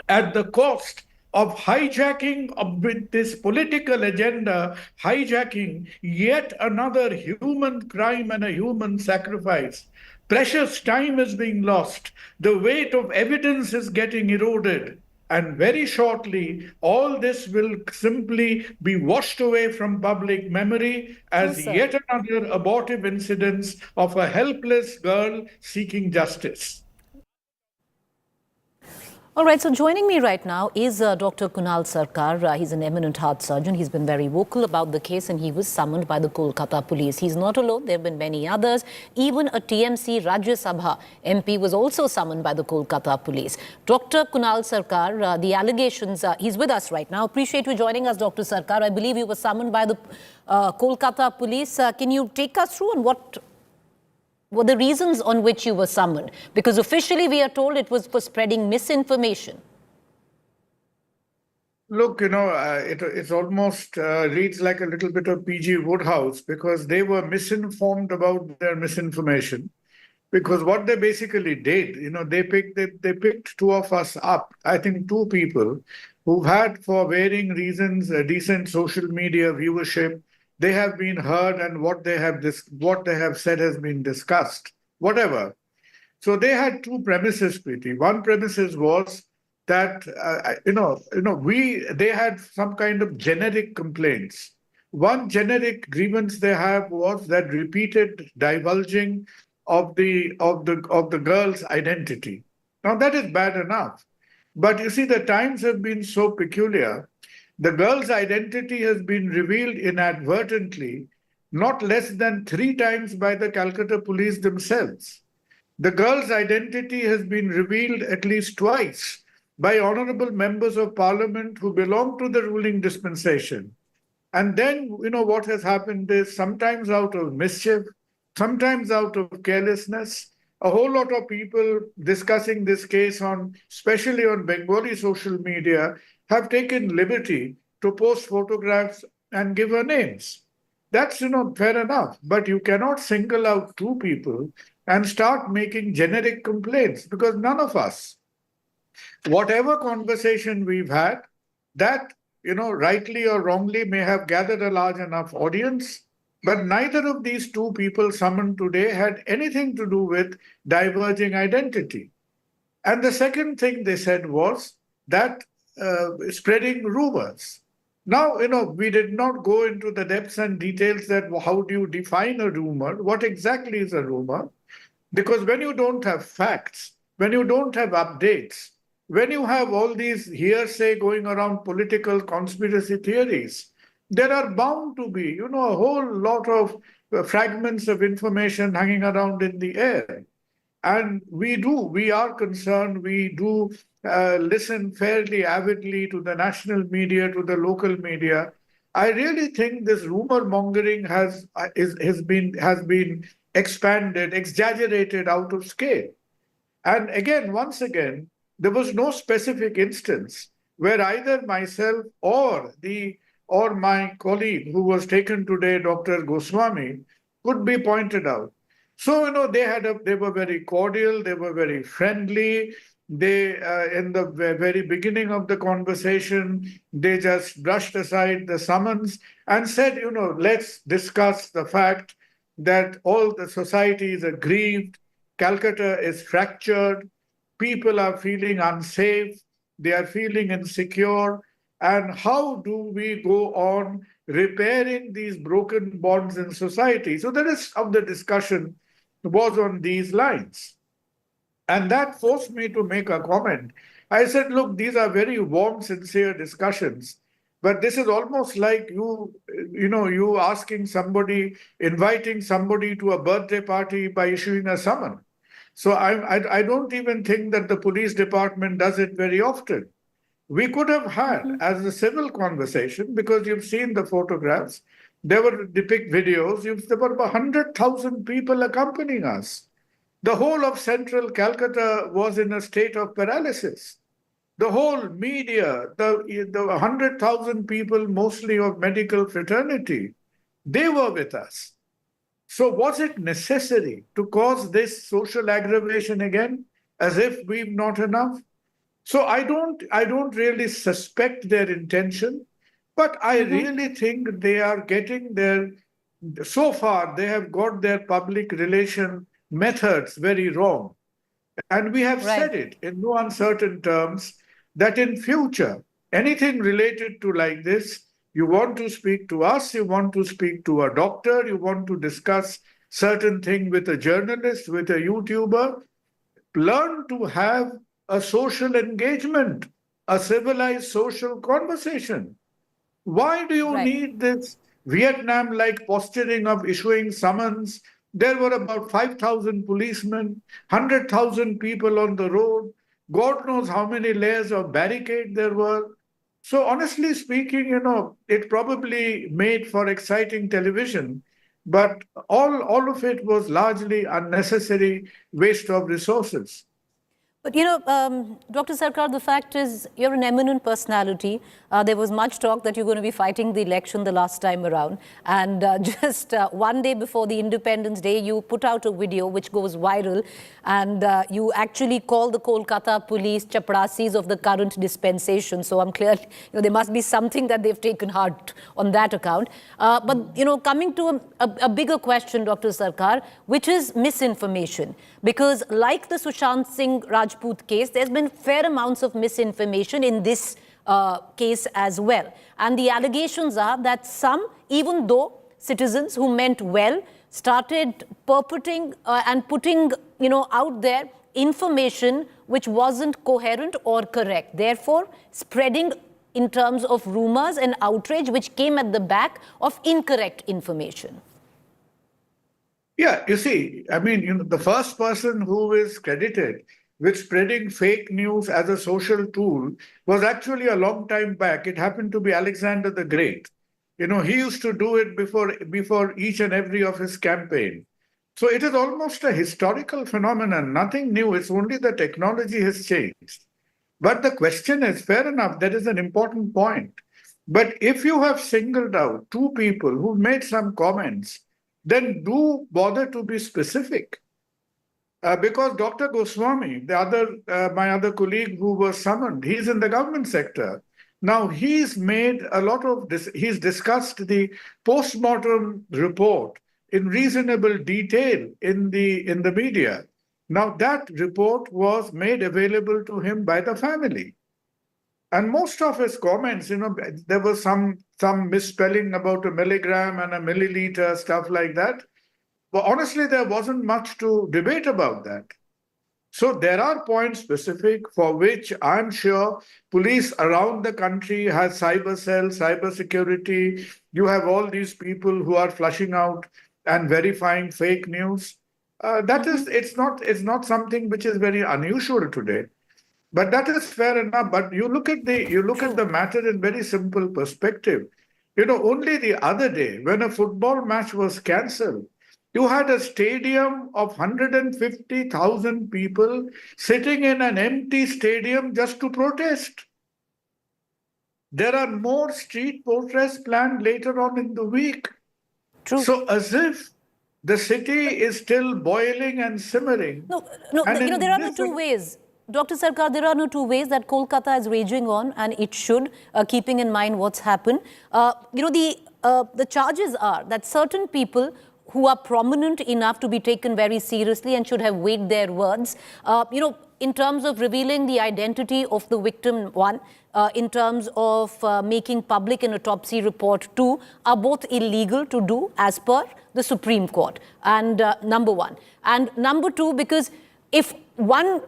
S9: at the cost of hijacking with this political agenda, hijacking yet another human crime and a human sacrifice. Precious time is being lost. The weight of evidence is getting eroded. And very shortly, all this will simply be washed away from public memory as yet another abortive incident of a helpless girl seeking justice.
S6: All right, so joining me right now is Dr. Kunal Sarkar. He's an eminent heart surgeon. He's been very vocal about the case and he was summoned by the Kolkata police. He's not alone. There have been many others. Even a TMC Rajya Sabha MP was also summoned by the Kolkata police. Dr. Kunal Sarkar, the allegations, he's with us right now. Appreciate you joining us, Dr. Sarkar. I believe you were summoned by the Kolkata police. Can you take us through on what were the reasons on which you were summoned? Because officially we are told it was for spreading misinformation.
S9: Look, it's almost reads like a little bit of PG Woodhouse because they were misinformed about their misinformation. Because what they basically did, they picked two of us up, I think two people who've had for varying reasons a decent social media viewership. They have been heard and what they have said has been discussed, whatever. So they had two premises, Preeti. One premises was that, they had some kind of generic complaints. One generic grievance they have was that repeated divulging of the girl's identity. Now that is bad enough. But you see, the times have been so peculiar. The girl's identity has been revealed inadvertently, not less than 3 times by the Calcutta police themselves. The girl's identity has been revealed at least twice by honorable members of parliament who belong to the ruling dispensation. And then, what has happened is sometimes out of mischief, sometimes out of carelessness, a whole lot of people discussing this case especially on Bengali social media, have taken liberty to post photographs and give her names. That's, fair enough. But you cannot single out two people and start making generic complaints, because none of us, whatever conversation we've had, that, rightly or wrongly may have gathered a large enough audience, but neither of these two people summoned today had anything to do with diverging identity. And the second thing they said was that spreading rumors. Now, we did not go into the depths and details that how do you define a rumor? What exactly is a rumor? Because when you don't have facts, when you don't have updates, when you have all these hearsay going around political conspiracy theories, there are bound to be, a whole lot of fragments of information hanging around in the air. And we are concerned, we do listen fairly avidly to the national media, to the local media. I really think this rumor mongering has been expanded, exaggerated out of scale. And again, once again, there was no specific instance where either myself or my colleague who was taken today, Dr. Goswami, could be pointed out. So, they were very cordial, they were very friendly. They, in the very beginning of the conversation, they just brushed aside the summons and said, let's discuss the fact that all the society is aggrieved, Calcutta is fractured, people are feeling unsafe, they are feeling insecure, and how do we go on repairing these broken bonds in society? So the rest of the discussion was on these lines. And that forced me to make a comment. I said, look, these are very warm, sincere discussions, but this is almost like you asking somebody, inviting somebody to a birthday party by issuing a summons. So I don't even think that the police department does it very often. We could have had as a civil conversation, because you've seen the photographs, there were depict videos, there were 100,000 people accompanying us. The whole of central Calcutta was in a state of paralysis. The whole media, the 100,000 people, mostly of medical fraternity, they were with us. So was it necessary to cause this social aggravation again, as if we've not enough? So I don't really suspect their intention, but I really think they are getting so far they have got their public relation methods very wrong. And we have said it in no uncertain terms that in future, anything related to like this, you want to speak to us, you want to speak to a doctor, you want to discuss certain thing with a journalist, with a YouTuber, learn to have a social engagement, a civilized social conversation. Why do you need this Vietnam-like posturing of issuing summons? There were about 5,000 policemen, 100,000 people on the road. God knows how many layers of barricade there were. So honestly speaking, it probably made for exciting television, but all of it was largely unnecessary waste of resources.
S6: But, Dr. Sarkar, the fact is you're an eminent personality. There was much talk that you're going to be fighting the election the last time around. And just one day before the Independence Day, you put out a video which goes viral. And you actually call the Kolkata police chaprasis of the current dispensation. So I'm clear, there must be something that they've taken heart on that account. But, coming to a bigger question, Dr. Sarkar, which is misinformation. Because like the Sushant Singh Rajput case, there's been fair amounts of misinformation in this case as well. And the allegations are that some, even though citizens who meant well, started perpetrating and putting, out there information which wasn't coherent or correct. Therefore, spreading in terms of rumors and outrage which came at the back of incorrect information.
S9: Yeah, you see, the first person who is credited with spreading fake news as a social tool was actually a long time back. It happened to be Alexander the Great. You know, he used to do it before each and every of his campaign. So it is almost a historical phenomenon, nothing new. It's only the technology has changed. But the question is, fair enough, that is an important point. But if you have singled out two people who made some comments, then do bother to be specific. Because Dr. Goswami, my other colleague who was summoned, he's in the government sector. Now he's made a lot of he's discussed the post-mortem report in reasonable detail in the media. Now that report was made available to him by the family. And most of his comments, you know, there was some misspelling about a milligram and a milliliter, stuff like that. But honestly, there wasn't much to debate about that. So there are points specific for which I'm sure police around the country has cyber cells, cyber security. You have all these people who are flushing out and verifying fake news. It's not something which is very unusual today. But that is fair enough. But you look at the matter in very simple perspective. You know, only the other day when a football match was cancelled, you had a stadium of 150,000 people sitting in an empty stadium just to protest. There are more street protests planned later on in the week.
S1: True.
S9: So as if the city is still boiling and simmering.
S6: No, there are no two ways. Dr. Sarkar, there are no two ways that Kolkata is raging on, and it should, keeping in mind what's happened. The charges are that certain people who are prominent enough to be taken very seriously and should have weighed their words, in terms of revealing the identity of the victim, one, in terms of making public an autopsy report, two, are both illegal to do as per the Supreme Court. And number one. And number two, because if one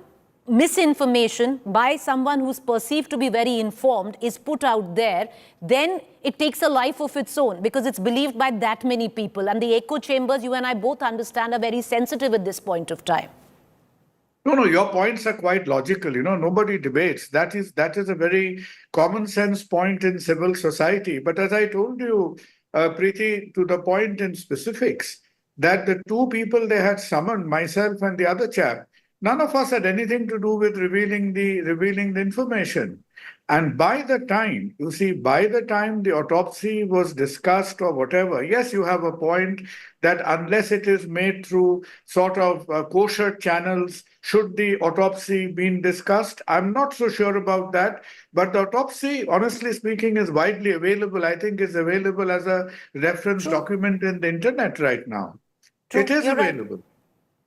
S6: misinformation by someone who's perceived to be very informed is put out there, then it takes a life of its own because it's believed by that many people. And the echo chambers, you and I both understand, are very sensitive at this point of time.
S9: No, your points are quite logical. You know, nobody debates. That is a very common sense point in civil society. But as I told you, Preeti, to the point in specifics, that the two people they had summoned, myself and the other chap, none of us had anything to do with revealing the information. And by the time the autopsy was discussed or whatever, yes, you have a point that unless it is made through sort of kosher channels, should the autopsy be discussed? I'm not so sure about that. But the autopsy, honestly speaking, is widely available. I think it's available as a reference document in the internet right now. It is available. Right.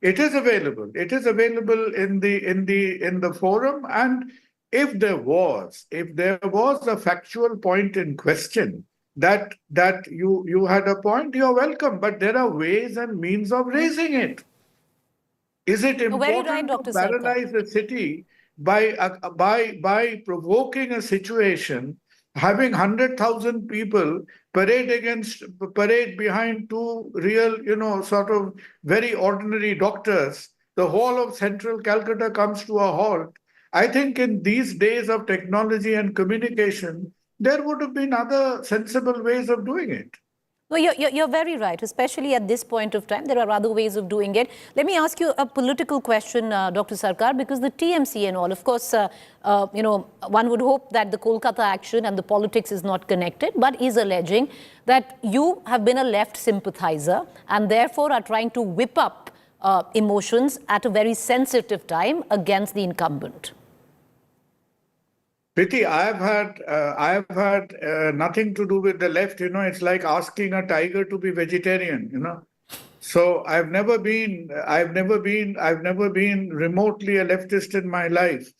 S9: It is available. It is available in the forum. And if there was a factual point in question that you had a point, you're welcome. But there are ways and means of raising it. Is it important to paralyze the city by provoking a situation, having 100,000 people parade behind two real, sort of very ordinary doctors? The whole of central Calcutta comes to a halt. I think in these days of technology and communication, there would have been other sensible ways of doing it.
S6: No, you're very right, especially at this point of time. There are other ways of doing it. Let me ask you a political question, Dr. Sarkar, because the TMC and all, of course, one would hope that the Kolkata action and the politics is not connected, but is alleging that you have been a left sympathizer and therefore are trying to whip up emotions at a very sensitive time against the incumbent.
S9: Preeti, I have had nothing to do with the left. It's like asking a tiger to be vegetarian. So I've never been remotely a leftist in my life.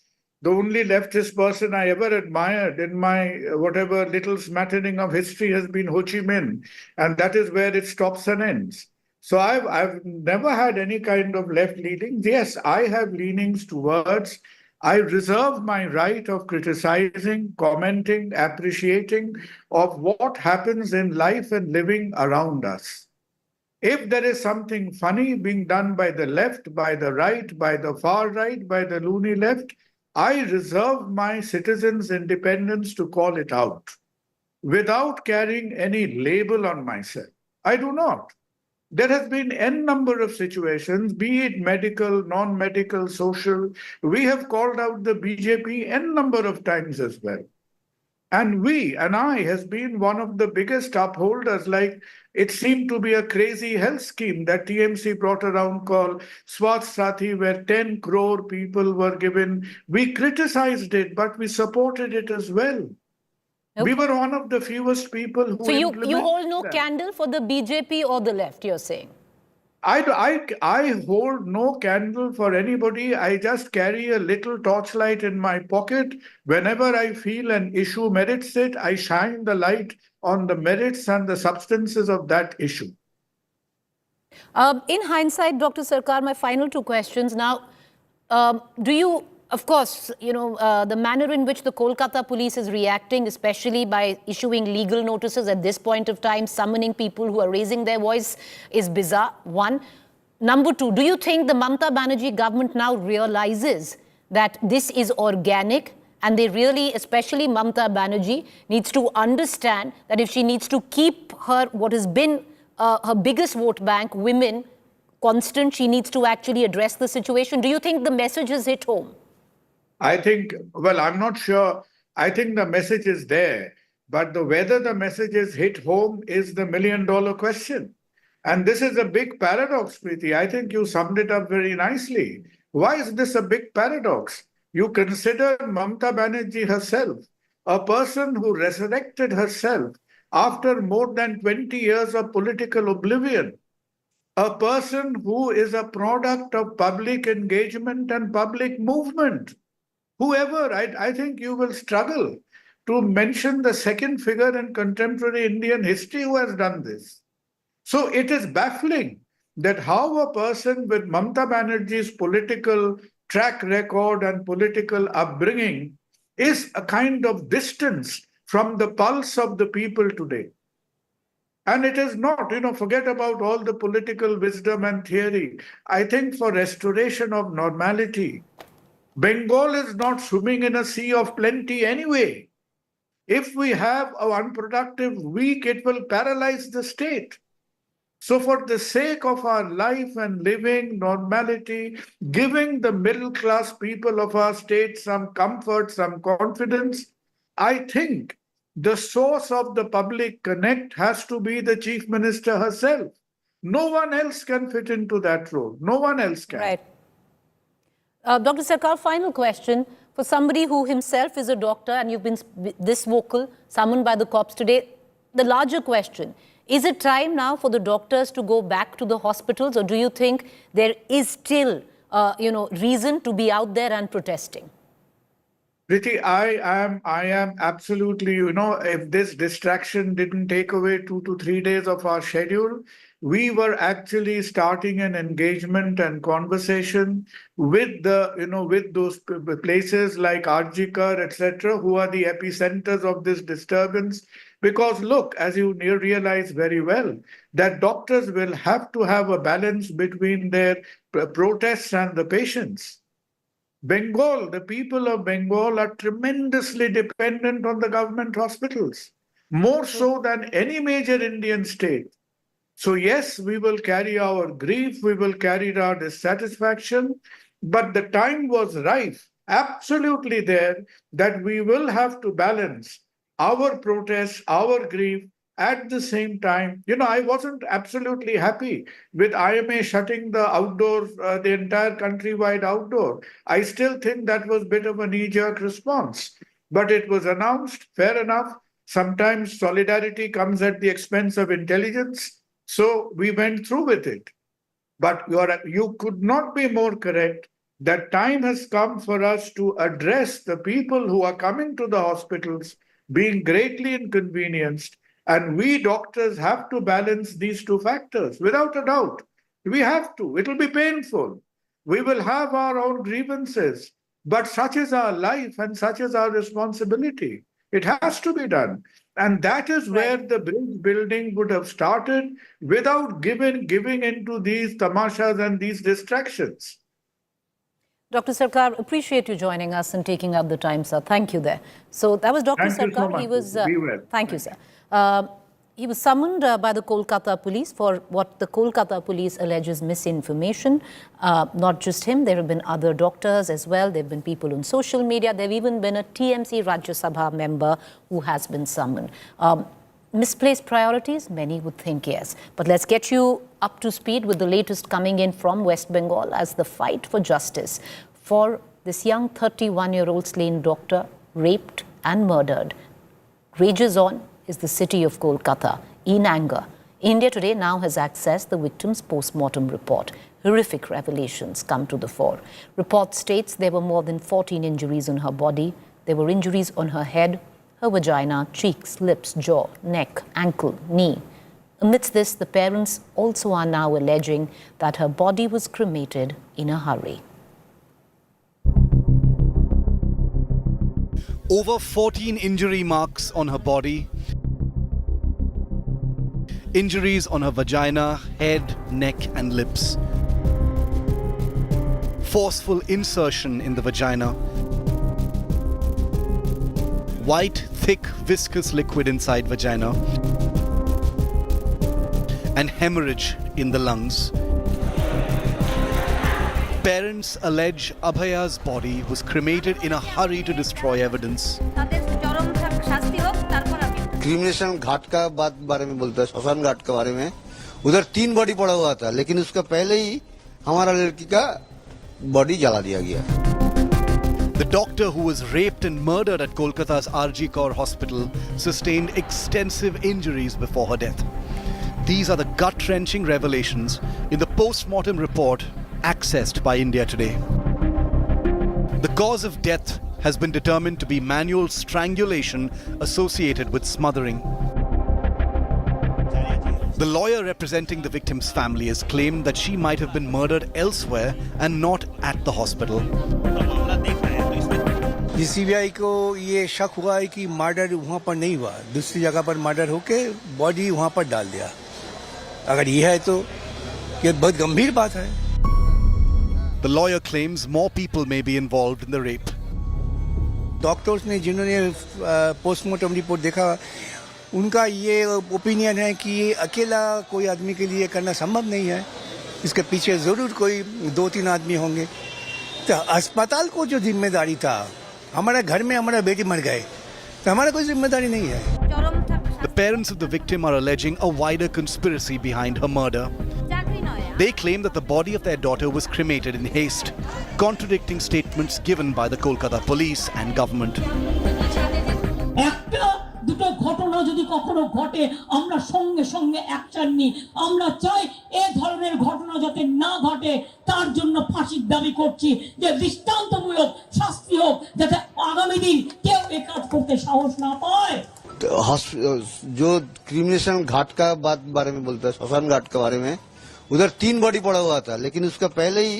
S9: The only leftist person I ever admired in my whatever little smattering of history has been Ho Chi Minh, and that is where it stops and ends. So I've never had any kind of left leanings. Yes, I have leanings towards. I reserve my right of criticizing, commenting, appreciating of what happens in life and living around us. If there is something funny being done by the left, by the right, by the far right, by the loony left, I reserve my citizens' independence to call it out without carrying any label on myself. I do not. There has been n number of situations, be it medical, non-medical, social. We have called out the BJP n number of times as well. And I has been one of the biggest upholders, like it seemed to be a crazy health scheme that TMC brought around called Swasth Sathi, where 10 crore people were given. We criticized it, but we supported it as well. We were one of the fewest people who
S6: So you hold no candle for the BJP or the left, you're saying?
S9: I hold no candle for anybody. I just carry a little torchlight in my pocket. Whenever I feel an issue merits it, I shine the light on the merits and the substances of that issue.
S6: In hindsight, Dr. Sarkar, my final two questions. Now, do you, of course, the manner in which the Kolkata police is reacting, especially by issuing legal notices at this point of time, summoning people who are raising their voice, is bizarre, one. Number two, do you think the Mamata Banerjee government now realizes that this is organic and they really, especially Mamata Banerjee, needs to understand that if she needs to keep what has been her biggest vote bank, women, constant, she needs to actually address the situation? Do you think the message has hit home?
S9: I think, well, I'm not sure. I think the message is there, but whether the message is hit home is the million-dollar question. And this is a big paradox, Preeti. I think you summed it up very nicely. Why is this a big paradox? You consider Mamata Banerjee herself, a person who resurrected herself after more than 20 years of political oblivion, a person who is a product of public engagement and public movement. Whoever, I think you will struggle to mention the second figure in contemporary Indian history who has done this. So it is baffling that how a person with Mamata Banerjee's political track record and political upbringing is a kind of distance from the pulse of the people today. And it is not, forget about all the political wisdom and theory. I think for restoration of normality, Bengal is not swimming in a sea of plenty anyway. If we have an unproductive week, it will paralyze the state. So for the sake of our life and living, normality, giving the middle class people of our state some comfort, some confidence, I think the source of the public connect has to be the Chief Minister herself. No one else can fit into that role. No one else can.
S6: Right. Dr. Sarkar, final question. For somebody who himself is a doctor and you've been this vocal, summoned by the cops today, the larger question, is it time now for the doctors to go back to the hospitals, or do you think there is still, reason to be out there and protesting?
S9: Priti, I am absolutely, if this distraction didn't take away 2 to 3 days of our schedule, we were actually starting an engagement and conversation with with those places like Arjikar, etc., who are the epicenters of this disturbance. Because look, as you realize very well, that doctors will have to have a balance between their protests and the patients. Bengal, the people of Bengal are tremendously dependent on the government hospitals, more so than any major Indian state. So yes, we will carry our grief, we will carry our dissatisfaction, but the time was ripe, absolutely there, that we will have to balance our protests, our grief, at the same time. I wasn't absolutely happy with IMA shutting the outdoor, the entire countrywide outdoor. I still think that was a bit of a knee-jerk response. But it was announced, fair enough. Sometimes solidarity comes at the expense of intelligence. So we went through with it. But you could not be more correct that time has come for us to address the people who are coming to the hospitals being greatly inconvenienced. And we doctors have to balance these two factors, without a doubt. We have to. It will be painful. We will have our own grievances. But such is our life and such is our responsibility. It has to be done. And that is where the bridge building would have started without giving into these tamashas and these distractions.
S6: Dr. Sarkar, appreciate you joining us and taking out the time, sir. Thank you there. So that was Dr.
S9: Thank you so
S6: Sarkar.
S9: much.
S6: He was.
S9: Be well.
S6: Thank you, sir. He was summoned by the Kolkata police for what the Kolkata police alleges misinformation. Not just him, there have been other doctors as well. There have been people on social media. There have even been a TMC Rajya Sabha member who has been summoned. Misplaced priorities? Many would think yes. But let's get you up to speed with the latest coming in from West Bengal as the fight for justice for this young 31-year-old slain doctor, raped and murdered, rages on is the city of Kolkata. In anger, India Today now has accessed the victim's post-mortem report. Horrific revelations come to the fore. Report states there were more than 14 injuries on her body. There were injuries on her head, her vagina, cheeks, lips, jaw, neck, ankle, knee. Amidst this, the parents also are now alleging that her body was cremated in a hurry.
S7: Over 14 injury marks on her body. Injuries on her vagina, head, neck and lips. Forceful insertion in the vagina. White, thick, viscous liquid inside vagina. And hemorrhage in the lungs. Parents allege Abhaya's body was cremated in a hurry to destroy evidence.
S8: क्रिमिनेशन घाट का बारे में बोलता है, श्मशान घाट के बारे में। उधर 3 बॉडी पड़ा हुआ था, लेकिन उसका पहले ही हमारा लड़की का बॉडी जला दिया गया।
S7: The doctor who was raped and murdered at Kolkata's RG Kaur Hospital sustained extensive injuries before her death. These are the gut-wrenching revelations in the post-mortem report accessed by India Today. The cause of death has been determined to be manual strangulation associated with smothering. The lawyer representing the victim's family has claimed that she might have been murdered elsewhere and not at the hospital.
S11: CBI को ये शक हुआ है कि murder वहाँ पर नहीं हुआ, दूसरी जगह पर मर्डर होके बॉडी वहाँ पर डाल दिया। अगर ये है तो ये बहुत गंभीर बात है।
S7: The lawyer claims more people may be involved in the rape.
S11: Doctors ने जिन्होंने पोस्टमार्टम रिपोर्ट देखा, उनका ये ओपिनियन है कि ये अकेला कोई आदमी के लिए करना संभव नहीं है, इसके पीछे जरूर कोई 2-3 आदमी होंगे। तो अस्पताल को जो जिम्मेदारी था, हमारे घर में हमारा बेटी मर गए, तो हमारा कोई जिम्मेदारी नहीं है।
S7: The parents of the victim are alleging a wider conspiracy behind her murder. They claim that the body of their daughter was cremated in haste, contradicting statements given by the Kolkata police and government.
S10: দুটো ঘটনা যদি কখনো ঘটে আমরা সঙ্গে সঙ্গে action নিই। আমরা চাই এই ধরনের ঘটনা যাতে না ঘটে, তার জন্য ফাঁসির দাবি করছি, যে দৃষ্টান্তমূলক শাস্তি হোক, যাতে আগামী দিন কেউ এই কাজ করতে সাহস না পায়।
S8: जो क्रिमिनेशन घाट का बारे में बोलता है, श्मशान घाट के बारे में, उधर 3 बॉडी पड़ा हुआ था, लेकिन उसका पहले ही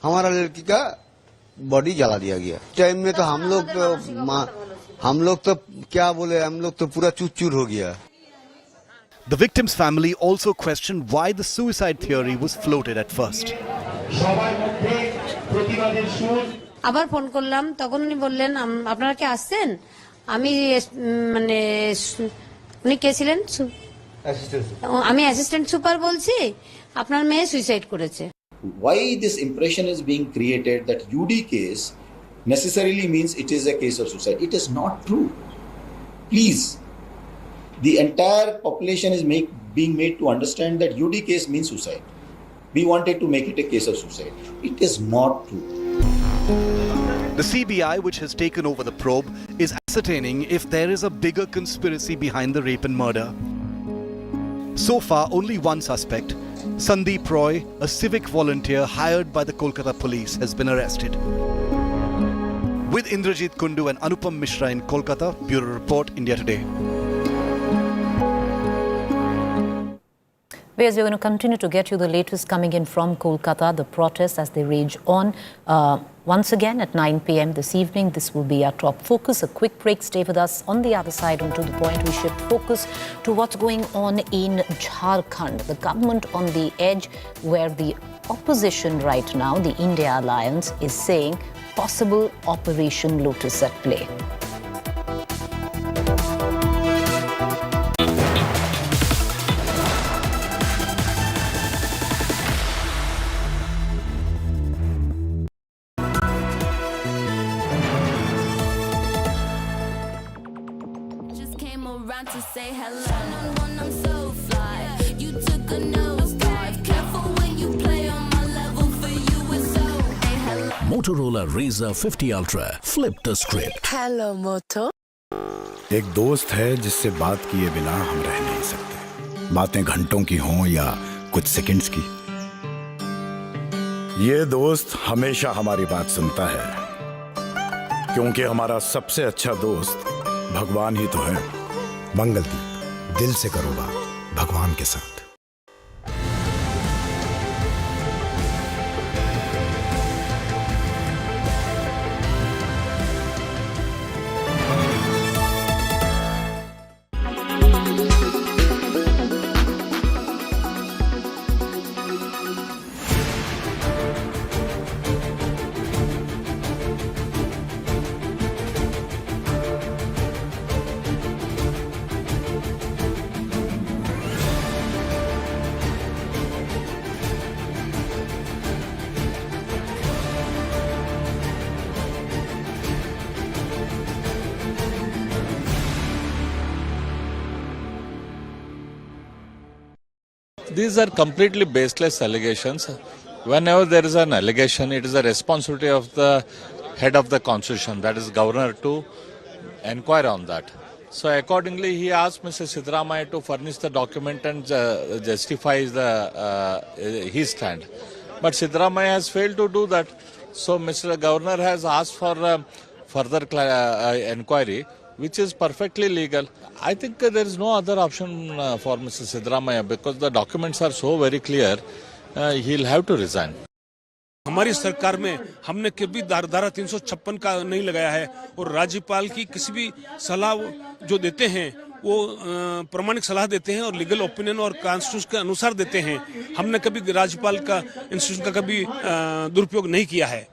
S8: हमारा लड़की का बॉडी जला दिया गया। टाइम में तो हम लोग तो क्या बोले, हम लोग तो पूरा चूर-चूर हो गया।
S7: The victim's family also questioned why the suicide theory was floated at first.
S12: আবার ফোন করলাম, তখন উনি বললেন আপনারা কি আসছেন? আমি মানে উনি কে ছিলেন? আমি অ্যাসিস্ট্যান্ট সুপার বলছি, আপনার মেয়ে সুইসাইড করেছে।
S13: Why this impression is being created that UD case necessarily means it is a case of suicide? It is not true. Please, the entire population is being made to understand that UD case means suicide. We wanted to make it a case of suicide. It is not true.
S7: The CBI, which has taken over the probe, is ascertaining if there is a bigger conspiracy behind the rape and murder. So far, only one suspect, Sandeep Roy, a civic volunteer hired by the Kolkata police, has been arrested. With Indrajit Kundu and Anupam Mishra in Kolkata, Bureau Report, India Today.
S6: We're going to continue to get you the latest coming in from Kolkata, the protests as they rage on. Once again at 9 p.m. this evening, this will be our top focus. A quick break. Stay with us. On the other side, on To The Point, we shift focus to what's going on in Jharkhand. The government on the edge, where the opposition right now, the India Alliance, is saying possible Operation Lotus at play.
S14: To say hello, I'm so fly. You took a nosedive. Careful when you play on my level. For you it's so. Hey, hello.
S2: Motorola Razr 50 Ultra. Flip the script.
S14: Hello, Moto.
S16: एक दोस्त है जिससे बात किए बिना हम रह नहीं सकते, बातें घंटों की हों या कुछ सेकंड्स की। ये दोस्त हमेशा हमारी बात सुनता है, क्योंकि हमारा सबसे अच्छा दोस्त भगवान ही तो है। मंगलदीप, दिल से करो बात भगवान के साथ।
S19: These are completely baseless allegations. Whenever there is an allegation, it is the responsibility of the head of the constitution, that is governor, to inquire on that. So accordingly, he asked Mr. Siddaramaiah to furnish the document and justify his stand. But Siddaramaiah has failed to do that. So Mr. Governor has asked for further inquiry, which is perfectly legal. I think there is no other option for Mr. Siddaramaiah because the documents are so very clear. He'll have to resign.
S24: हमारी सरकार में हमने कभी धारा 356 का नहीं लगाया है और राज्यपाल की किसी भी सलाह जो देते हैं वो प्रामाणिक सलाह देते हैं और लीगल ओपिनियन और कॉन्स्टिट्यूशन के अनुसार देते हैं। हमने कभी राज्यपाल का इंस्टीट्यूशन का कभी दुरुपयोग नहीं किया है।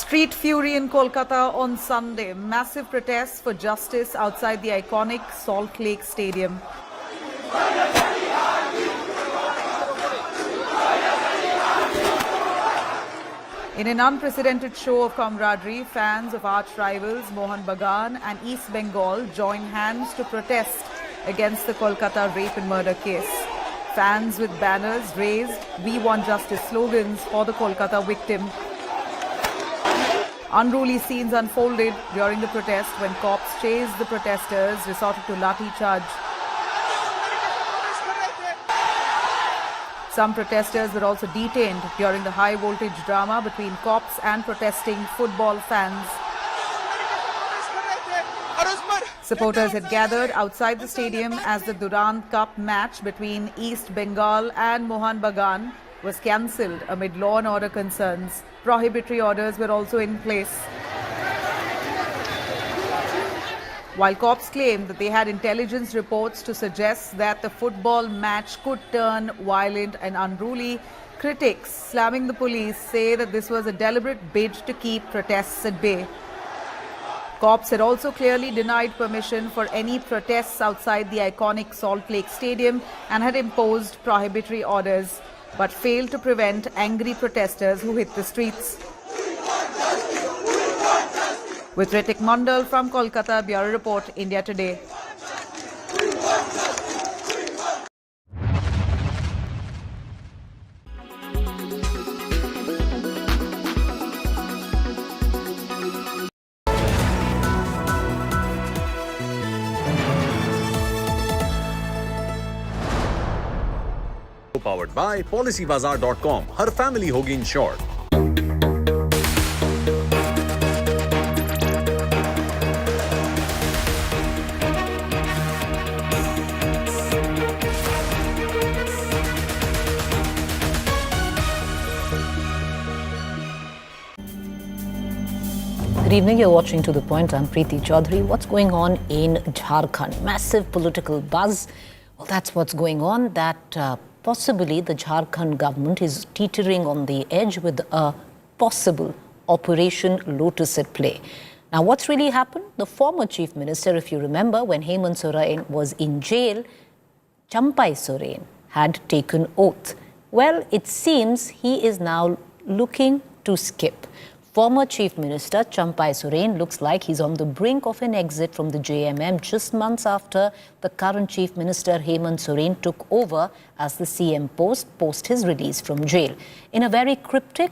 S5: Street fury in Kolkata on Sunday. Massive protests for justice outside the iconic Salt Lake Stadium. In an unprecedented show of camaraderie, fans of arch rivals Mohan Bagan and East Bengal joined hands to protest against the Kolkata rape and murder case. Fans with banners raised "We Want Justice" slogans for the Kolkata victim. Unruly scenes unfolded during the protest when cops chased the protesters, resorted to lathi charge. Some protesters were also detained during the high voltage drama between cops and protesting football fans. Supporters had gathered outside the stadium as the Durand Cup match between East Bengal and Mohan Bagan was cancelled amid law and order concerns. Prohibitory orders were also in place. While cops claimed that they had intelligence reports to suggest that the football match could turn violent and unruly, critics slamming the police say that this was a deliberate bid to keep protests at bay. Cops had also clearly denied permission for any protests outside the iconic Salt Lake Stadium and had imposed prohibitory orders, but failed to prevent angry protesters who hit the streets. With Ritik Mandal from Kolkata, Bureau Report, India Today.
S4: Powered by PolicyBazaar.com. Her family होगी insured.
S6: Good evening, you're watching To The Point. I'm Preeti Chaudhary. What's going on in Jharkhand? Massive political buzz. Well, that's what's going on, that possibly the Jharkhand government is teetering on the edge with a possible Operation Lotus at play. Now, what's really happened? The former chief minister, if you remember, when Hemant Soren was in jail, Champai Soren had taken oath. Well, it seems he is now looking to skip. Former Chief Minister Champai Soren looks like he's on the brink of an exit from the JMM just months after the current Chief Minister Hemant Soren took over as the CM post his release from jail. In a very cryptic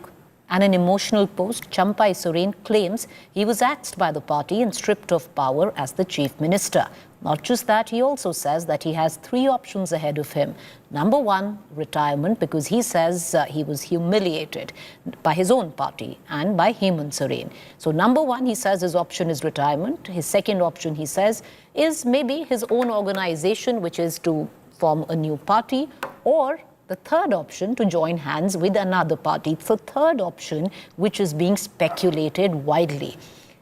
S6: and an emotional post, Champai Soren claims he was axed by the party and stripped of power as the Chief Minister. Not just that, he also says that he has three options ahead of him. Number one, retirement, because he says he was humiliated by his own party and by Hemant Soren. So number one, he says his option is retirement. His second option, he says, is maybe his own organization, which is to form a new party, or the third option, to join hands with another party. It's the third option which is being speculated widely.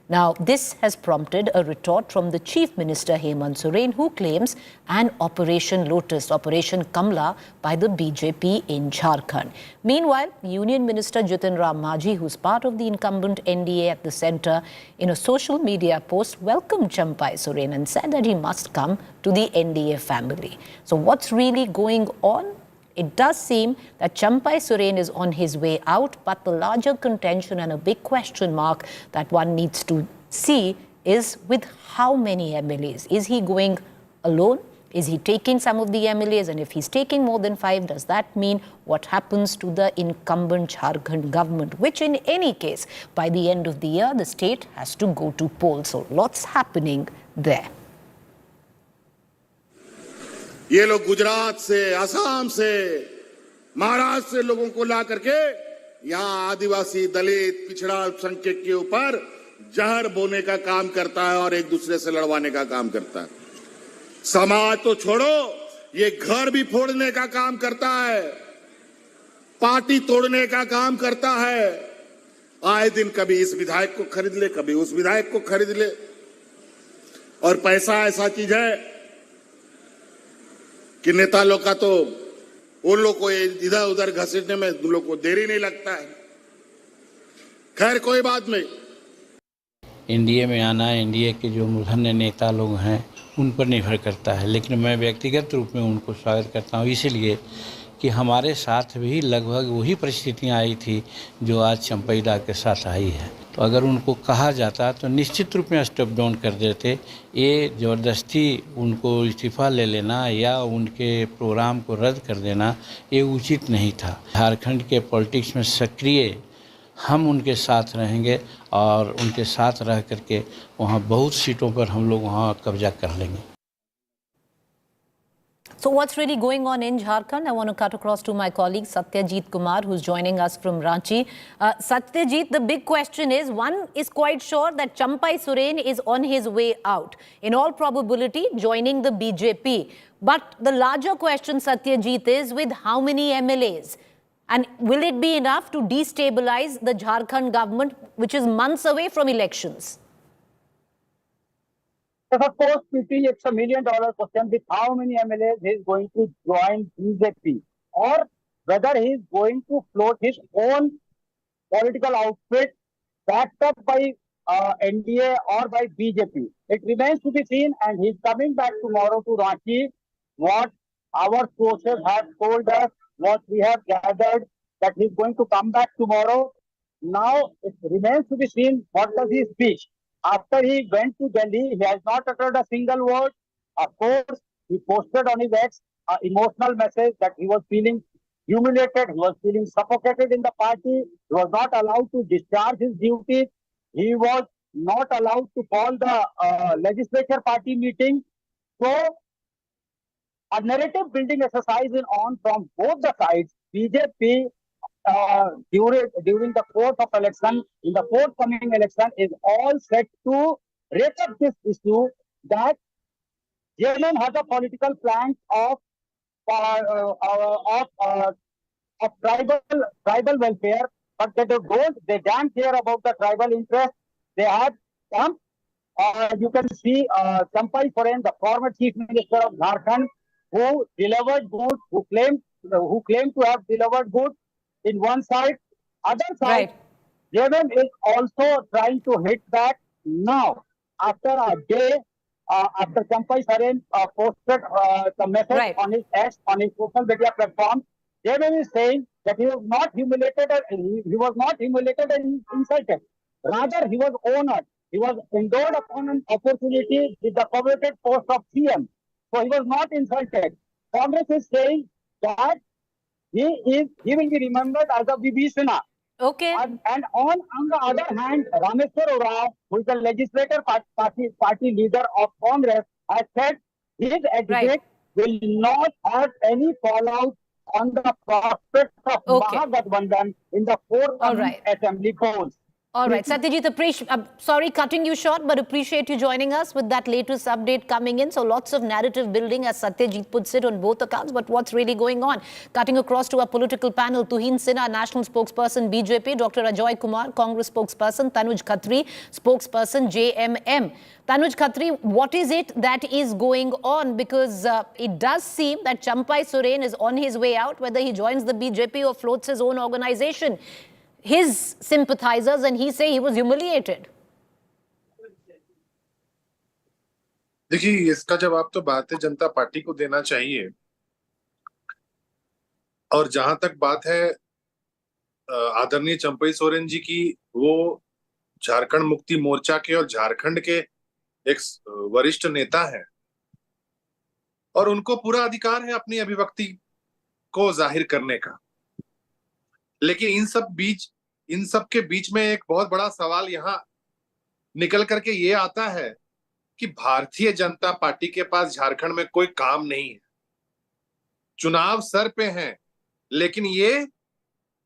S6: Now, this has prompted a retort from the Chief Minister Hemant Soren, who claims an Operation Lotus, Operation Kamla, by the BJP in Jharkhand. Meanwhile, Union Minister Jitin Ram Majhi, who's part of the incumbent NDA at the centre, in a social media post welcomed Champai Soren and said that he must come to the NDA family. So what's really going on? It does seem that Champai Soren is on his way out, but the larger contention and a big question mark that one needs to see is with how many MLAs? Is he going alone? Is he taking some of the MLAs? And if he's taking more than 5, does that mean what happens to the incumbent Jharkhand government? Which in any case, by the end of the year, the state has to go to polls. So lots happening there.
S18: ये लोग गुजरात से, असम से, महाराष्ट्र से लोगों को ला करके यहाँ आदिवासी, दलित, पिछड़ा अल्पसंख्यक के ऊपर जहर बोने का काम करता है और एक दूसरे से लड़वाने का काम करता है। समाज तो छोड़ो, ये घर भी फोड़ने का काम करता है, पार्टी तोड़ने का काम करता है। आए दिन कभी इस विधायक को खरीद ले, कभी उस विधायक को खरीद ले। और पैसा ऐसा चीज है कि नेता लोग का तो उन लोग को इधर उधर घसीटने में उन लोग को देरी नहीं लगता है। खैर कोई बात नहीं।
S20: एनडीए में आना, एनडीए के जो मूर्धन्य नेता लोग हैं उन पर निर्भर करता है, लेकिन मैं व्यक्तिगत रूप में उनको स्वागत करता हूं, इसलिए कि हमारे साथ भी लगभग वही परिस्थितियां आई थी जो आज चंपई दा के साथ आई है। तो अगर उनको कहा जाता तो निश्चित रूप में स्टेप डाउन कर देते। ये ज़बरदस्ती उनको इस्तीफ़ा ले लेना या उनके प्रोग्राम को रद्द कर देना ये उचित नहीं था। झारखंड के पॉलिटिक्स में सक्रिय हम उनके साथ रहेंगे और उनके साथ रह करके वहाँ बहुत सीटों पर हम लोग वहाँ कब्जा कर लेंगे।
S6: So what's really going on in Jharkhand? I want to cut across to my colleague Satyajit Kumar, who's joining us from Ranchi. Satyajit, the big question is, one is quite sure that Champai Soren is on his way out, in all probability joining the BJP. But the larger question, Satyajit, is with how many MLAs? And will it be enough to destabilize the Jharkhand government, which is months away from elections?
S17: Of course, PT, it's $1 million question with how many MLAs he is going to join BJP, or whether he is going to float his own political outfit backed up by NDA or by BJP. It remains to be seen, and he's coming back tomorrow to Ranchi. What our sources have told us, what we have gathered, that he's going to come back tomorrow. Now, it remains to be seen what does he speak. After he went to Delhi, he has not uttered a single word. Of course, he posted on his X an emotional message that he was feeling humiliated, he was feeling suffocated in the party, he was not allowed to discharge his duties, he was not allowed to call the legislature party meeting. So, a narrative building exercise is on from both the sides. BJP during the course of election, in the forthcoming election, is all set to rake up this issue that JMM has a political plan of tribal welfare, but they damn care about the tribal interest. They have some. You can see Champai Soren, the former chief minister of Jharkhand, who delivered goods, who claimed to have delivered goods in one side. Other side, JMM is also trying to hit back now. After a day, after Champai Soren posted the message on his X, on his social media platform, JMM is saying that he was not humiliated and insulted. Rather, he was honored. He was endowed upon an opportunity with the coveted post of CM. So he was not insulted. Congress is saying that he will be remembered as a Vibhishana.
S6: Okay.
S17: And on the other hand, Rameswar Rao, who is the legislator party leader of Congress, has said his exit will not have any fallout on the prospects of Mahagathbandhan in the forthcoming assembly polls.
S6: All right, Satyajit, sorry cutting you short, but appreciate you joining us with that latest update coming in. So lots of narrative building, as Satyajit puts it, on both accounts. But what's really going on? Cutting across to our political panel, Tuhin Sinha, National Spokesperson, BJP, Dr. Ajoy Kumar, Congress Spokesperson, Tanuj Khatri, Spokesperson, JMM. Tanuj Khatri, what is it that is going on? Because it does seem that Champai Soren is on his way out, whether he joins the BJP or floats his own organization. His sympathizers and he say he was humiliated.
S21: देखिए, इसका जवाब तो Bharatiya Janata party को देना चाहिए। और जहां तक बात है आदरणीय चंपई सोरेन जी की, वो झारखंड मुक्ति मोर्चा के और झारखंड के एक वरिष्ठ नेता हैं और उनको पूरा अधिकार है अपनी अभिव्यक्ति को जाहिर करने का। लेकिन इन सब के बीच में एक बहुत बड़ा सवाल यहाँ निकल करके ये आता है कि भारतीय जनता पार्टी के पास झारखंड में कोई काम नहीं है। चुनाव सर पे हैं, लेकिन ये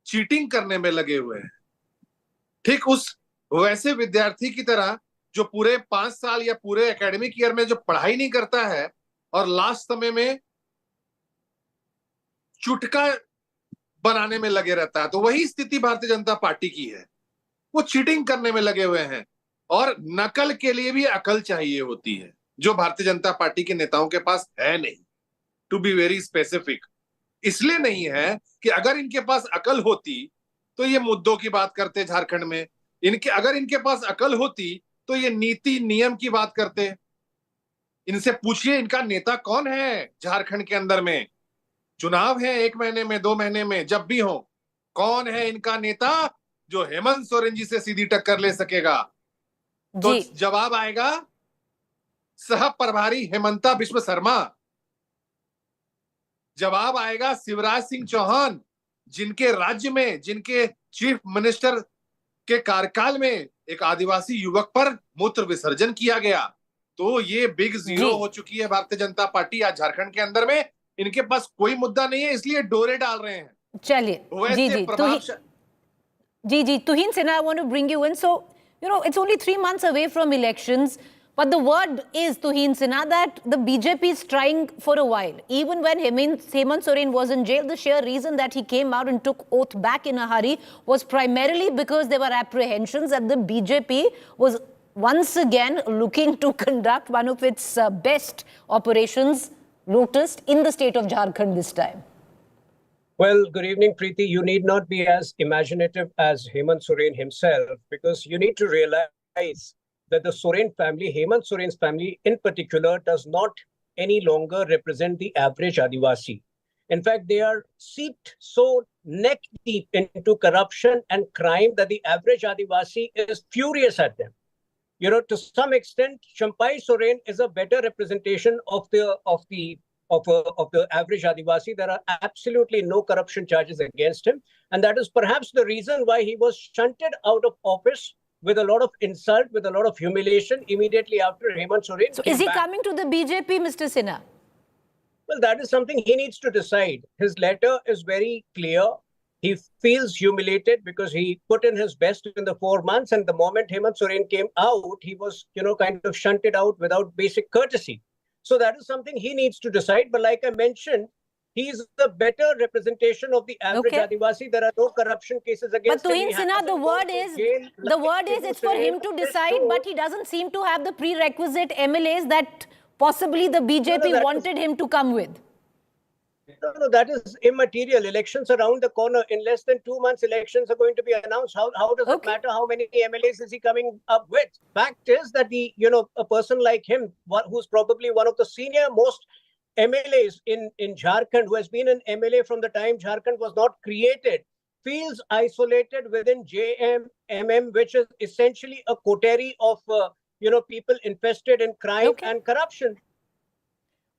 S21: चीटिंग करने में लगे हुए हैं। ठीक उस वैसे विद्यार्थी की तरह जो पूरे 5 साल या पूरे एकेडमिक ईयर में जो पढ़ाई नहीं करता है और लास्ट समय में चुटका बनाने में लगे रहता है, तो वही स्थिति भारतीय जनता पार्टी की है। वो चीटिंग करने में लगे हुए हैं और नकल के लिए भी अकल चाहिए होती है, जो भारतीय जनता पार्टी के नेताओं के पास है नहीं। टू बी वेरी स्पेसिफिक, इसलिए नहीं है कि अगर इनके पास अकल होती तो ये मुद्दों की बात करते झारखंड में। अगर इनके पास अकल होती तो ये नीति नियम की बात करते। इनसे पूछिए इनका नेता कौन है झारखंड के अंदर में। चुनाव है 1 महीने में, 2 महीने में, जब भी हो, कौन है इनका नेता जो हेमंत सोरेन जी से सीधी टक्कर ले सकेगा? तो जवाब आएगा सह प्रभारी हेमंता बिश्व शर्मा। जवाब आएगा शिवराज सिंह चौहान, जिनके राज्य में, जिनके चीफ मिनिस्टर के कार्यकाल में एक आदिवासी युवक पर मूत्र विसर्जन किया गया। तो ये बिग जीरो हो चुकी है भारतीय जनता पार्टी आज झारखंड के अंदर में। इनके पास कोई मुद्दा नहीं है, इसलिए डोरे डाल रहे हैं।
S6: चलिए जी Tuhin Sinha, I want to bring you in. So, it's only 3 months away from elections, but the word is, Tuhin Sinha, that the BJP is trying for a while. Even when Hemant Soren was in jail, the sheer reason that he came out and took oath back in a hurry was primarily because there were apprehensions that the BJP was once again looking to conduct one of its best operations noticed in the state of Jharkhand this time.
S3: Well, good evening, Preeti. You need not be as imaginative as Hemant Soren himself, because you need to realize that the Soren family, Hemant Soren's family in particular, does not any longer represent the average Adivasi. In fact, they are seeped so neck deep into corruption and crime that the average Adivasi is furious at them. To some extent, Champai Soren is a better representation of the average Adivasi. There are absolutely no corruption charges against him. And that is perhaps the reason why he was shunted out of office with a lot of insult, with a lot of humiliation immediately after Hemant Soren.
S6: So is he coming to the BJP, Mr. Sinha?
S3: Well, that is something he needs to decide. His letter is very clear. He feels humiliated because he put in his best in the 4 months. And the moment Hemant Soren came out, he was, kind of shunted out without basic courtesy. So that is something he needs to decide. But like I mentioned, he is the better representation of the average Adivasi. There are no corruption cases against him.
S6: But Tuhin Sinha, the word is it's for him to decide, but he doesn't seem to have the prerequisite MLAs that possibly the BJP wanted him to come with.
S3: No, that is immaterial. Elections around the corner. In less than 2 months, elections are going to be announced. How does it matter how many MLAs is he coming up with? Fact is that a person like him, who's probably one of the senior most MLAs in Jharkhand, who has been an MLA from the time Jharkhand was not created, feels isolated within JMM, which is essentially a coterie of people infested in crime and corruption.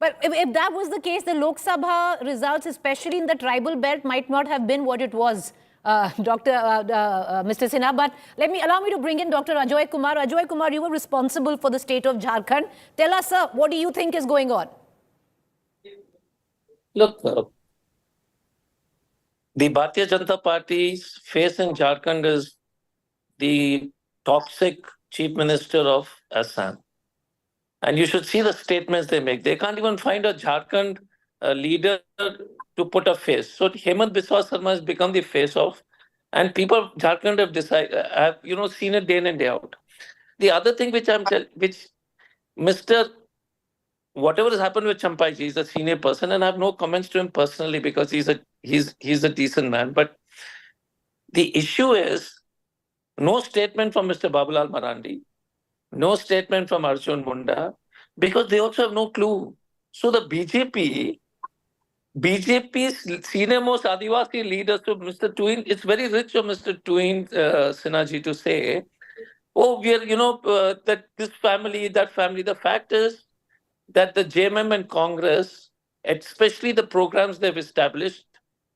S6: But if that was the case, the Lok Sabha results, especially in the tribal belt, might not have been what it was, Mr. Sinha. But allow me to bring in Dr. Ajoy Kumar. Ajoy Kumar, you were responsible for the state of Jharkhand. Tell us, sir, what do you think is going on?
S15: Look, the Bharatiya Janata Party's face in Jharkhand is the toxic chief minister of Assam. And you should see the statements they make. They can't even find a Jharkhand leader to put a face. So Hemant Biswa Sarma has become the face of, and people of Jharkhand have seen it day in and day out. The other thing which whatever has happened with Champai ji, he's a senior person, and I have no comments to him personally because he's a decent man. But the issue is no statement from Mr. Babulal Marandi, no statement from Arjun Munda, because they also have no clue. So the BJP's senior most Adivasi leaders, so Mr. Tuhin, it's very rich of Mr. Tuhin Sinha ji to say, we are, that this family, that family. The fact is that the JMM and Congress, especially the programs they've established,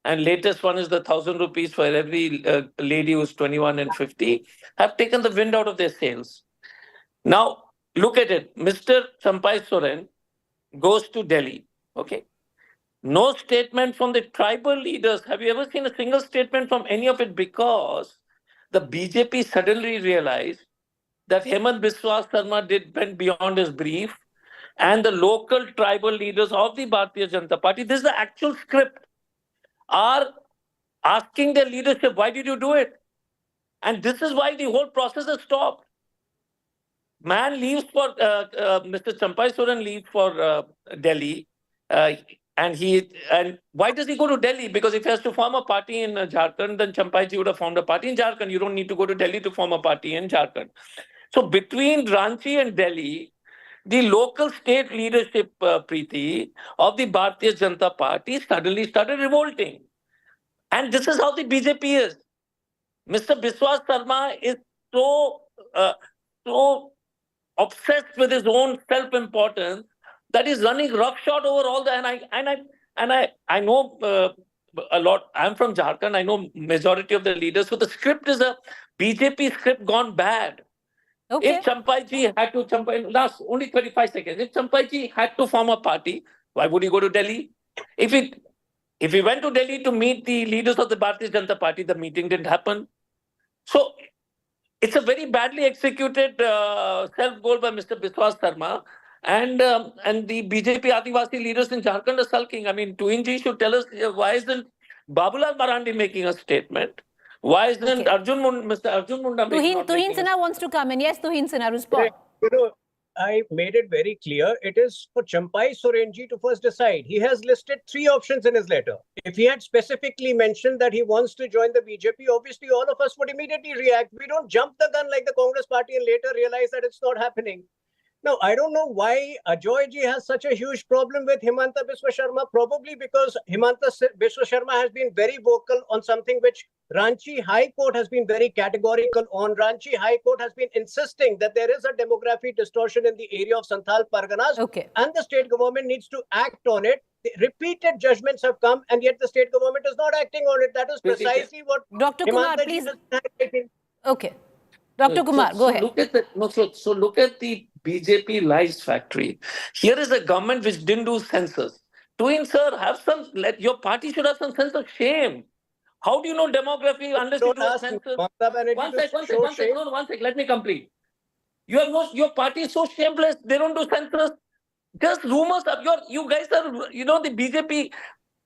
S15: and latest one is the 1,000 rupees for every lady who's 21 and 50, have taken the wind out of their sails. Now, look at it. Mr. Champai Soren goes to Delhi. Okay. No statement from the tribal leaders. Have you ever seen a single statement from any of it? Because the BJP suddenly realized that Hemant Biswa Sarma went beyond his brief, and the local tribal leaders of the Bharatiya Janata Party, this is the actual script, are asking their leadership, why did you do it? And this is why the whole process has stopped. Man leaves for, Mr. Champai Soren leaves for Delhi. And why does he go to Delhi? Because if he has to form a party in Jharkhand, then Champai ji would have formed a party in Jharkhand. You don't need to go to Delhi to form a party in Jharkhand. So between Ranchi and Delhi, the local state leadership, Preeti, of the Bharatiya Janata Party suddenly started revolting. And this is how the BJP is. Mr. Biswa Sarma is so obsessed with his own self-importance that he's running roughshod over all the. I know a lot. I'm from Jharkhand. I know majority of the leaders. So the script is a BJP script gone bad.
S6: Okay.
S15: If Champaiji had to, last only 35 seconds, if Champaiji had to form a party, why would he go to Delhi? If he went to Delhi to meet the leaders of the Bharatiya Janata Party, the meeting didn't happen. So it's a very badly executed self-goal by Mr. Biswas Sarma. And the BJP Adivasi leaders in Jharkhand are sulking. I mean, Twinji should tell us why isn't Babulal Marandi making a statement? Why isn't Mr. Arjun Munda making a statement?
S6: Tuhin Sinha wants to come in. Yes, Tuhin Sinha, respond.
S3: I made it very clear. It is for Champai Sorenji to first decide. He has listed 3 options in his letter. If he had specifically mentioned that he wants to join the BJP, obviously all of us would immediately react. We don't jump the gun like the Congress party and later realize that it's not happening. Now, I don't know why Ajoy ji has such a huge problem with Himanta Biswa Sharma, probably because Himanta Biswa Sharma has been very vocal on something which Ranchi High Court has been very categorical on. Ranchi High Court has been insisting that there is a demographic distortion in the area of Santhal Parganas, and the state government needs to act on it. The repeated judgments have come, and yet the state government is not acting on it. That is precisely what
S6: Dr. Kumar,
S3: Himanta
S6: please.
S3: ji has done.
S6: Okay. Dr. Kumar, go ahead.
S15: Look at the BJP lies factory. Here is a government which didn't do census. Twin sir, your party should have some sense of shame. How do you know demography unless you do a census? One sec, let me complete. Your party is so shameless, they don't do census. Just rumors of you guys are, the BJP,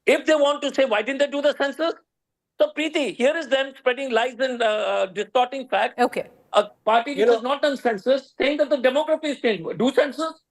S15: if they want to say, why didn't they do the census? So Preeti, here is them spreading lies and distorting facts.
S6: Okay.
S15: A party which has not done census, saying that the demography is changed. Do census?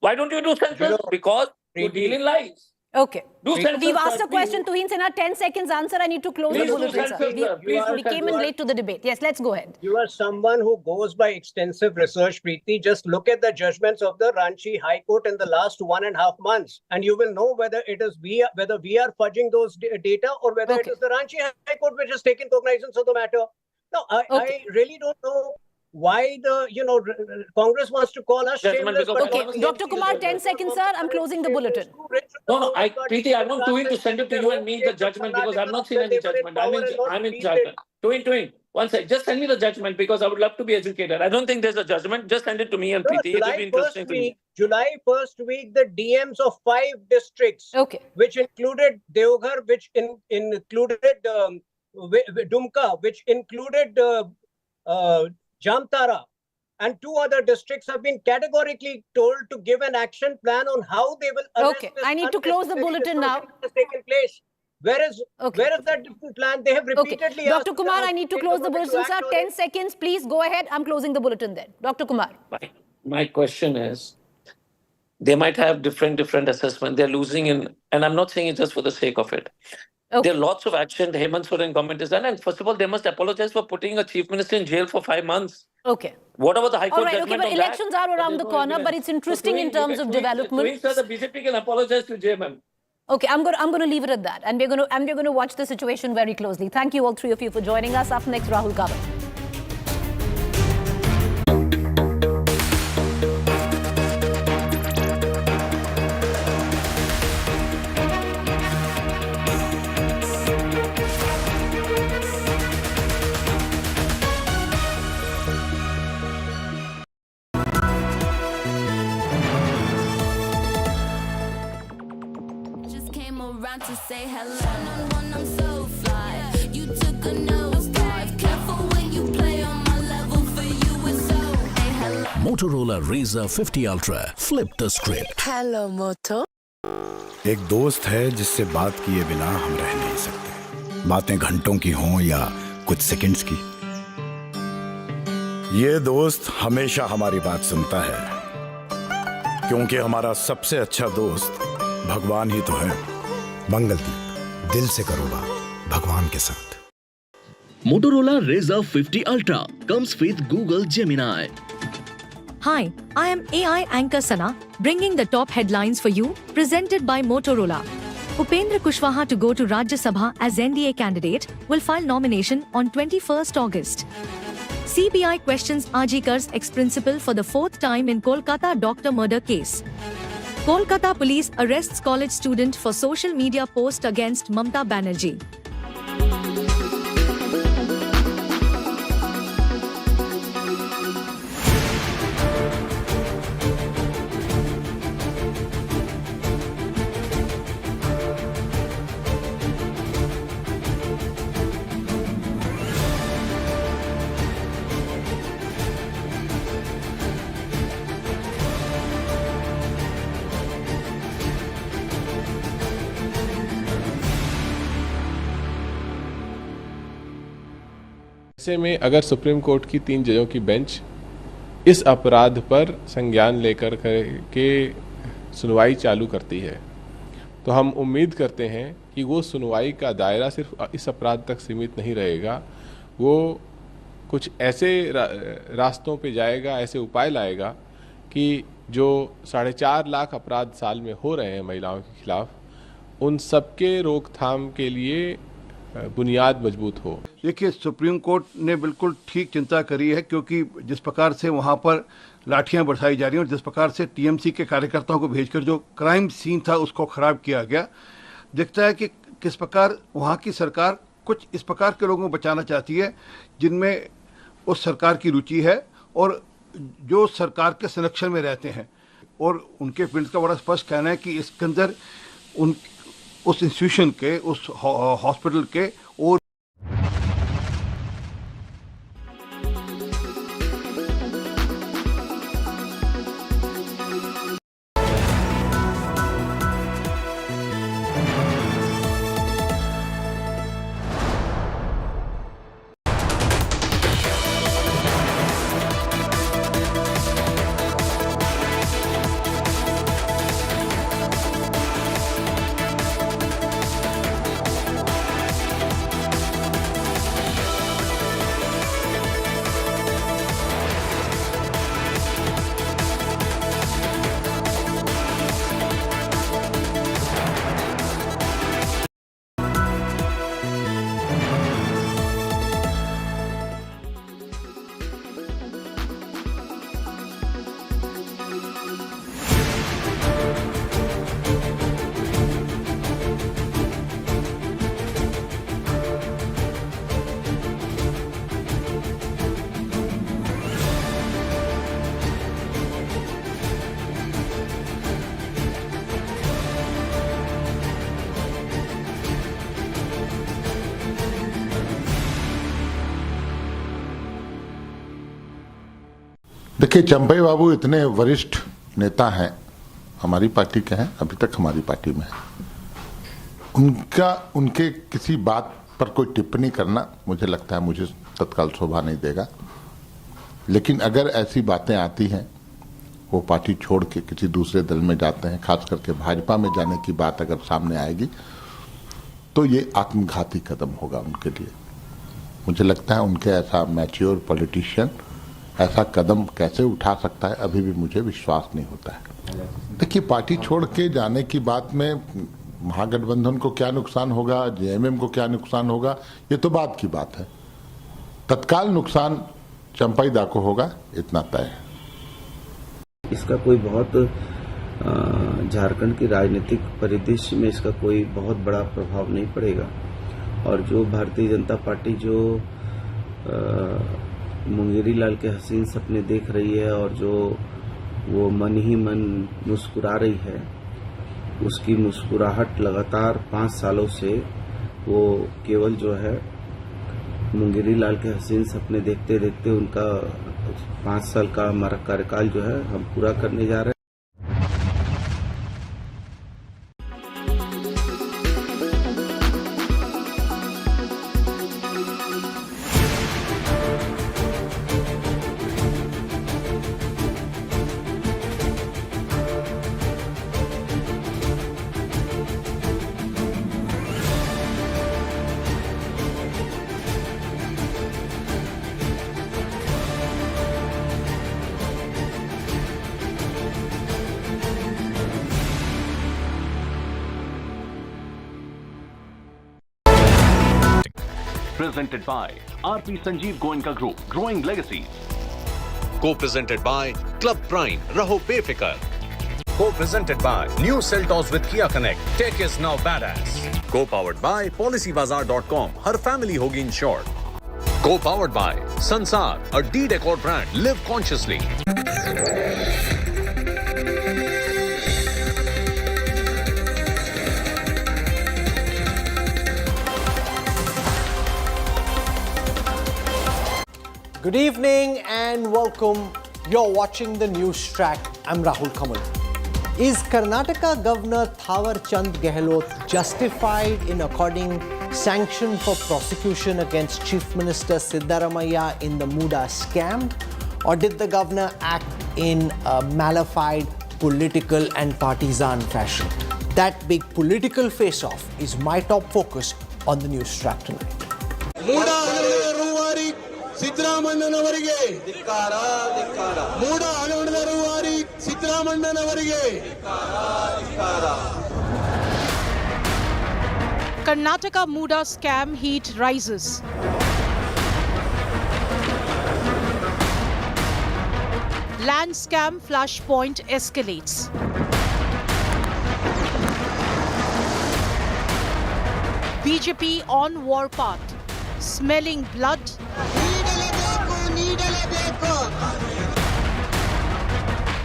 S15: Why don't you do census? Because you deal in lies.
S6: Okay.
S15: Do census.
S6: We've asked a question. Tuhin Sinha, 10 seconds answer. I need to close the bulletin, sir. We came in late to the debate. Yes, let's go ahead.
S3: You are someone who goes by extensive research, Preeti. Just look at the judgments of the Ranchi High Court in the last 1.5 months, and you will know whether we are fudging those data or whether it is the Ranchi High Court which has taken cognizance of the matter. No, I really don't know why the Congress wants to call us shameless.
S6: Okay, Dr. Kumar, 10 seconds, sir. I'm closing the bulletin.
S15: No, Preeti, I want Twin to send it to you and me, the judgment, because I've not seen any judgment. I'm in Jharkhand. Twin, one sec. Just send me the judgment because I would love to be educated. I don't think there's a judgment. Just send it to me and Preeti. It will be interesting to me.
S3: July 1st week, the DMs of 5 districts, which included Deoghar, which included Dumka, which included Jamtara, and 2 other districts have been categorically told to give an action plan on how they will arrest this.
S6: I need to close the bulletin now.
S3: Where is that plan? They have repeatedly asked.
S6: Dr. Kumar, I need to close the bulletin, sir. 10 seconds, please go ahead. I'm closing the bulletin then. Dr. Kumar.
S15: My question is, they might have different assessment. They're losing in, and I'm not saying it just for the sake of it. There are lots of action the Hemant Soren government has done, and first of all, they must apologize for putting a chief minister in jail for 5 months.
S6: Okay.
S15: What about the High Court
S6: judgment? But elections are around the corner, but it's interesting in terms of development.
S15: The BJP can apologize to JMM.
S6: Okay, I'm going to leave it at that, and we're going to watch the situation very closely. Thank you all 3 of you for joining us. Up next, Rahul Kawal.
S14: To say hello, I'm so fly. You took a nosedive. Careful when you play on my level. For you it's so. Hey, hello.
S2: Motorola Razr 50 Ultra. Flip the script.
S14: Hello, Moto.
S16: एक दोस्त है जिससे बात किए बिना हम रह नहीं सकते, बातें घंटों की हों या कुछ सेकंड्स की। ये दोस्त हमेशा हमारी बात सुनता है, क्योंकि हमारा सबसे अच्छा दोस्त भगवान ही तो है। मंगलदीप, दिल से करो बात भगवान के साथ।
S2: Motorola Razr 50 Ultra comes with Google Gemini.
S1: Hi, I am AI anchor Sana, bringing the top headlines for you, presented by Motorola. Upendra Kushwaha to go to Rajya Sabha as NDA candidate will file nomination on 21st August. CBI questions Ajikar's ex-principal for the 4th time in Kolkata doctor murder case. Kolkata police arrests college student for social media post against Mamta Banerjee.
S9: ऐसे में अगर supreme court की 3 जजों की bench इस अपराध पर संज्ञान लेकर के सुनवाई चालू करती है तो हम उम्मीद करते हैं कि वो सुनवाई का दायरा सिर्फ इस अपराध तक सीमित नहीं रहेगा, वो कुछ ऐसे रास्तों पे जाएगा, ऐसे उपाय लाएगा कि जो 4.5 लाख अपराध साल में हो रहे हैं महिलाओं के खिलाफ, उन सबके रोकथाम के लिए बुनियाद मजबूत हो।
S11: देखिए, सुप्रीम कोर्ट ने बिल्कुल ठीक चिंता करी है, क्योंकि जिस प्रकार से वहाँ पर लाठियां बरसाई जा रही हैं और जिस प्रकार से टीएमसी के कार्यकर्ताओं को भेजकर जो क्राइम सीन था उसको खराब किया गया, दिखता है कि किस प्रकार वहाँ की सरकार कुछ इस प्रकार के लोगों को बचाना चाहती है जिनमें उस सरकार की रुचि है और जो सरकार के संरक्षण में रहते हैं। और उनके पीड़ित का बड़ा स्पष्ट कहना है कि इसके अंदर उस इंस्टीट्यूशन के, उस हॉस्पिटल के और
S22: देखिए, चंपई बाबू इतने वरिष्ठ नेता हैं, हमारी पार्टी के हैं, अभी तक हमारी पार्टी में है। उनके किसी बात पर कोई टिप्पणी करना मुझे लगता है मुझे तत्काल शोभा नहीं देगा। लेकिन अगर ऐसी बातें आती हैं, वो पार्टी छोड़ के किसी दूसरे दल में जाते हैं, खास करके भाजपा में जाने की बात अगर सामने आएगी तो ये आत्मघाती कदम होगा उनके लिए। मुझे लगता है उनके ऐसा मैच्योर पॉलिटिशियन ऐसा कदम कैसे उठा सकता है, अभी भी मुझे विश्वास नहीं होता है। देखिए, पार्टी छोड़ के जाने की बात में महागठबंधन को क्या नुकसान होगा, जेएमएम को क्या नुकसान होगा, ये तो बाद की बात है। तत्काल नुकसान चंपई दा को होगा, इतना तय है।
S23: इसका कोई बहुत झारखंड की राजनीतिक परिदृश्य में इसका कोई बहुत बड़ा प्रभाव नहीं पड़ेगा। और जो भारतीय जनता पार्टी जो मुंगेरी लाल के हसीन सपने देख रही है और जो वो मन ही मन मुस्कुरा रही है, उसकी मुस्कुराहट लगातार 5 सालों से वो केवल जो है मुंगेरी लाल के हसीन सपने देखते देखते उनका 5 साल का हमारा कार्यकाल जो है हम पूरा करने जा रहे हैं।
S25: Presented by RP Sanjeev Goenka Group, Growing Legacies.
S4: Co-presented by Club Prime, Raho Befikar. Co-presented by New Seltos with Kia Connect, Tech is now badass. Co-powered by PolicyBazaar.com, Har family hogi insured. Co-powered by Sansar, a D-Decor brand, live consciously.
S26: Good evening and welcome. You're watching the news track. I'm Rahul Kamal. Is Karnataka Governor Thawar Chand Gehlot justified in according sanction for prosecution against Chief Minister Siddaramaiah in the MUDA scam? Or did the governor act in a malified political and partisan fashion? That big political face-off is my top focus on the news track tonight.
S7: Karnataka MUDA scam heat rises. Land scam flashpoint escalates. BJP on warpath, smelling blood.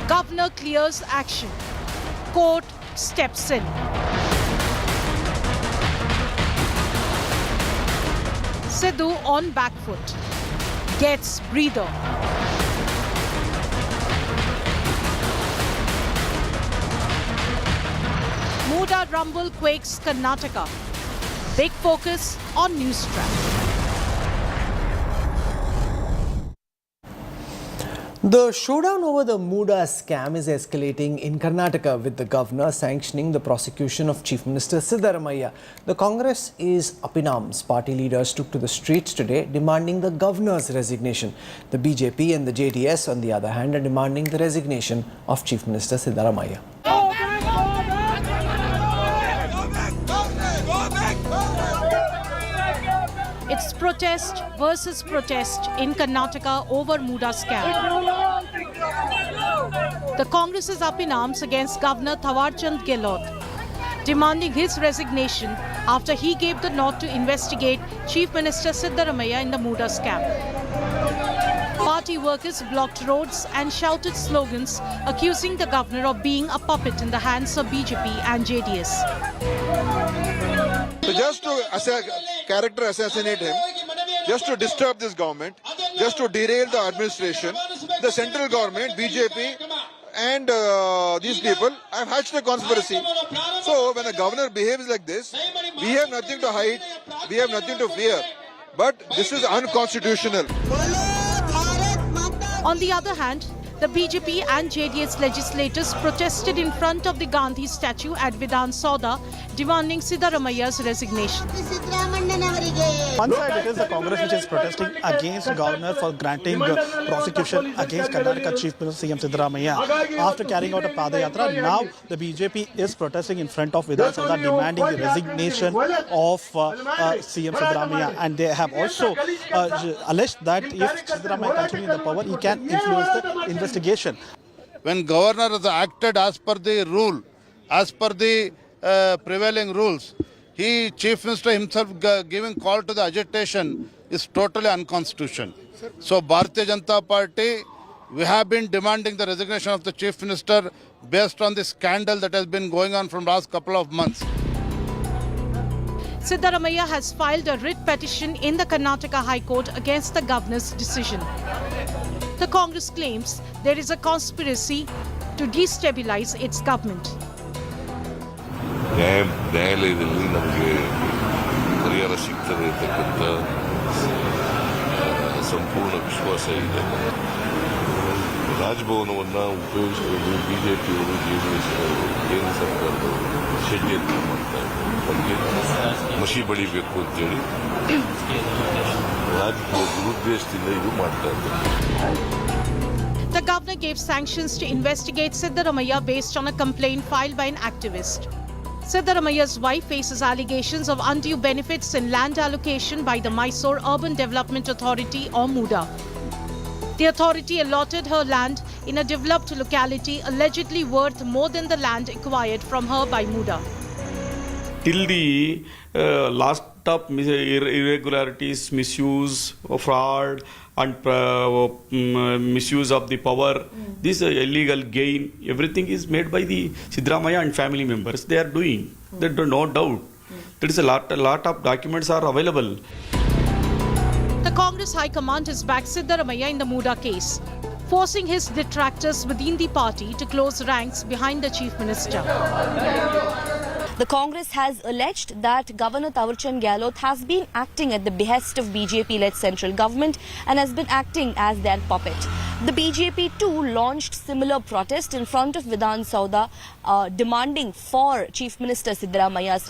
S7: Governor clears action. Court steps in. Sidhu on back foot. Gets breather. MUDA rumble quakes Karnataka. Big focus on news track.
S26: The showdown over the MUDA scam is escalating in Karnataka, with the governor sanctioning the prosecution of Chief Minister Siddaramaiah. The Congress is up in arms. Party leaders took to the streets today demanding the governor's resignation. The BJP and the JDS, on the other hand, are demanding the resignation of Chief Minister Siddaramaiah.
S7: It's protest versus protest in Karnataka over MUDA scam. The Congress is up in arms against Governor Thawarchand Gehlot, demanding his resignation after he gave the nod to investigate Chief Minister Siddaramaiah in the MUDA scam. Party workers blocked roads and shouted slogans accusing the governor of being a puppet in the hands of BJP and JDS.
S8: So just to character assassinate him, just to disturb this government, just to derail the administration, the central government, BJP and these people have hatched a conspiracy. So when a governor behaves like this, we have nothing to hide, we have nothing to fear. But this is unconstitutional.
S7: On the other hand, the BJP and JDS legislators protested in front of the Gandhi statue at Vidhan Sauda, demanding Siddaramaiah's resignation.
S10: One side it is the Congress which is protesting against governor for granting prosecution against Karnataka Chief Minister CM Siddaramaiah. After carrying out a Padayatra, now the BJP is protesting in front of Vidhan Sauda, demanding the resignation of CM Siddaramaiah. And they have also alleged that if Siddaramaiah continues in the power, he can influence the investigation.
S8: When governor has acted as per the rule, as per the prevailing rules, Chief Minister himself giving call to the agitation is totally unconstitutional. So Bharatiya Janata Party, we have been demanding the resignation of the Chief Minister based on the scandal that has been going on from last couple of months.
S7: Siddaramaiah has filed a writ petition in the Karnataka High Court against the governor's decision. The Congress claims there is a conspiracy to destabilize its government.
S12: ನ್ಯಾಯಾಲಯದಲ್ಲಿ ನಮಗೆ ಪರಿಹಾರ ಸಿಗ್ತದೆ ಅಂತಕ್ಕಂಥ ಸಂಪೂರ್ಣ ವಿಶ್ವಾಸ ಇದೆ. ರಾಜಭವನವನ್ನು ಉಪಯೋಗಿಸಿಕೊಂಡು ಬಿಜೆಪಿಯವರು ಜೆಡಿಎಸ್ ಕೇಂದ್ರ ಸರ್ಕಾರದವರು ಷಡ್ಯಂತ್ರ ಮಾಡ್ತಾ ಇದ್ದಾರೆ. ನಮಗೆ ಮಸಿ ಬಳಿಬೇಕು ಅಂತೇಳಿ ರಾಜಕೀಯ ದುರುದ್ದೇಶದಿಂದ ಇದು ಮಾಡ್ತಾ ಇದ್ದಾರೆ.
S7: The governor gave sanctions to investigate Siddaramaiah based on a complaint filed by an activist. Siddaramaiah's wife faces allegations of undue benefits in land allocation by the Mysore Urban Development Authority or MUDA. The authority allotted her land in a developed locality allegedly worth more than the land acquired from her by MUDA.
S13: Till the last of irregularities, misuse, fraud and misuse of the power, this illegal gain, everything is made by the Siddaramaiah and family members. They are doing. There is no doubt. There is a lot of documents are available.
S7: The Congress High Command has backed Siddaramaiah in the MUDA case, forcing his detractors within the party to close ranks behind the Chief Minister.
S5: The Congress has alleged that Governor Tawarchand Gehlot has been acting at the behest of BJP-led central government and has been acting as their puppet. The BJP too launched similar protest in front of Vidhan Sauda demanding for Chief Minister Siddaramaia's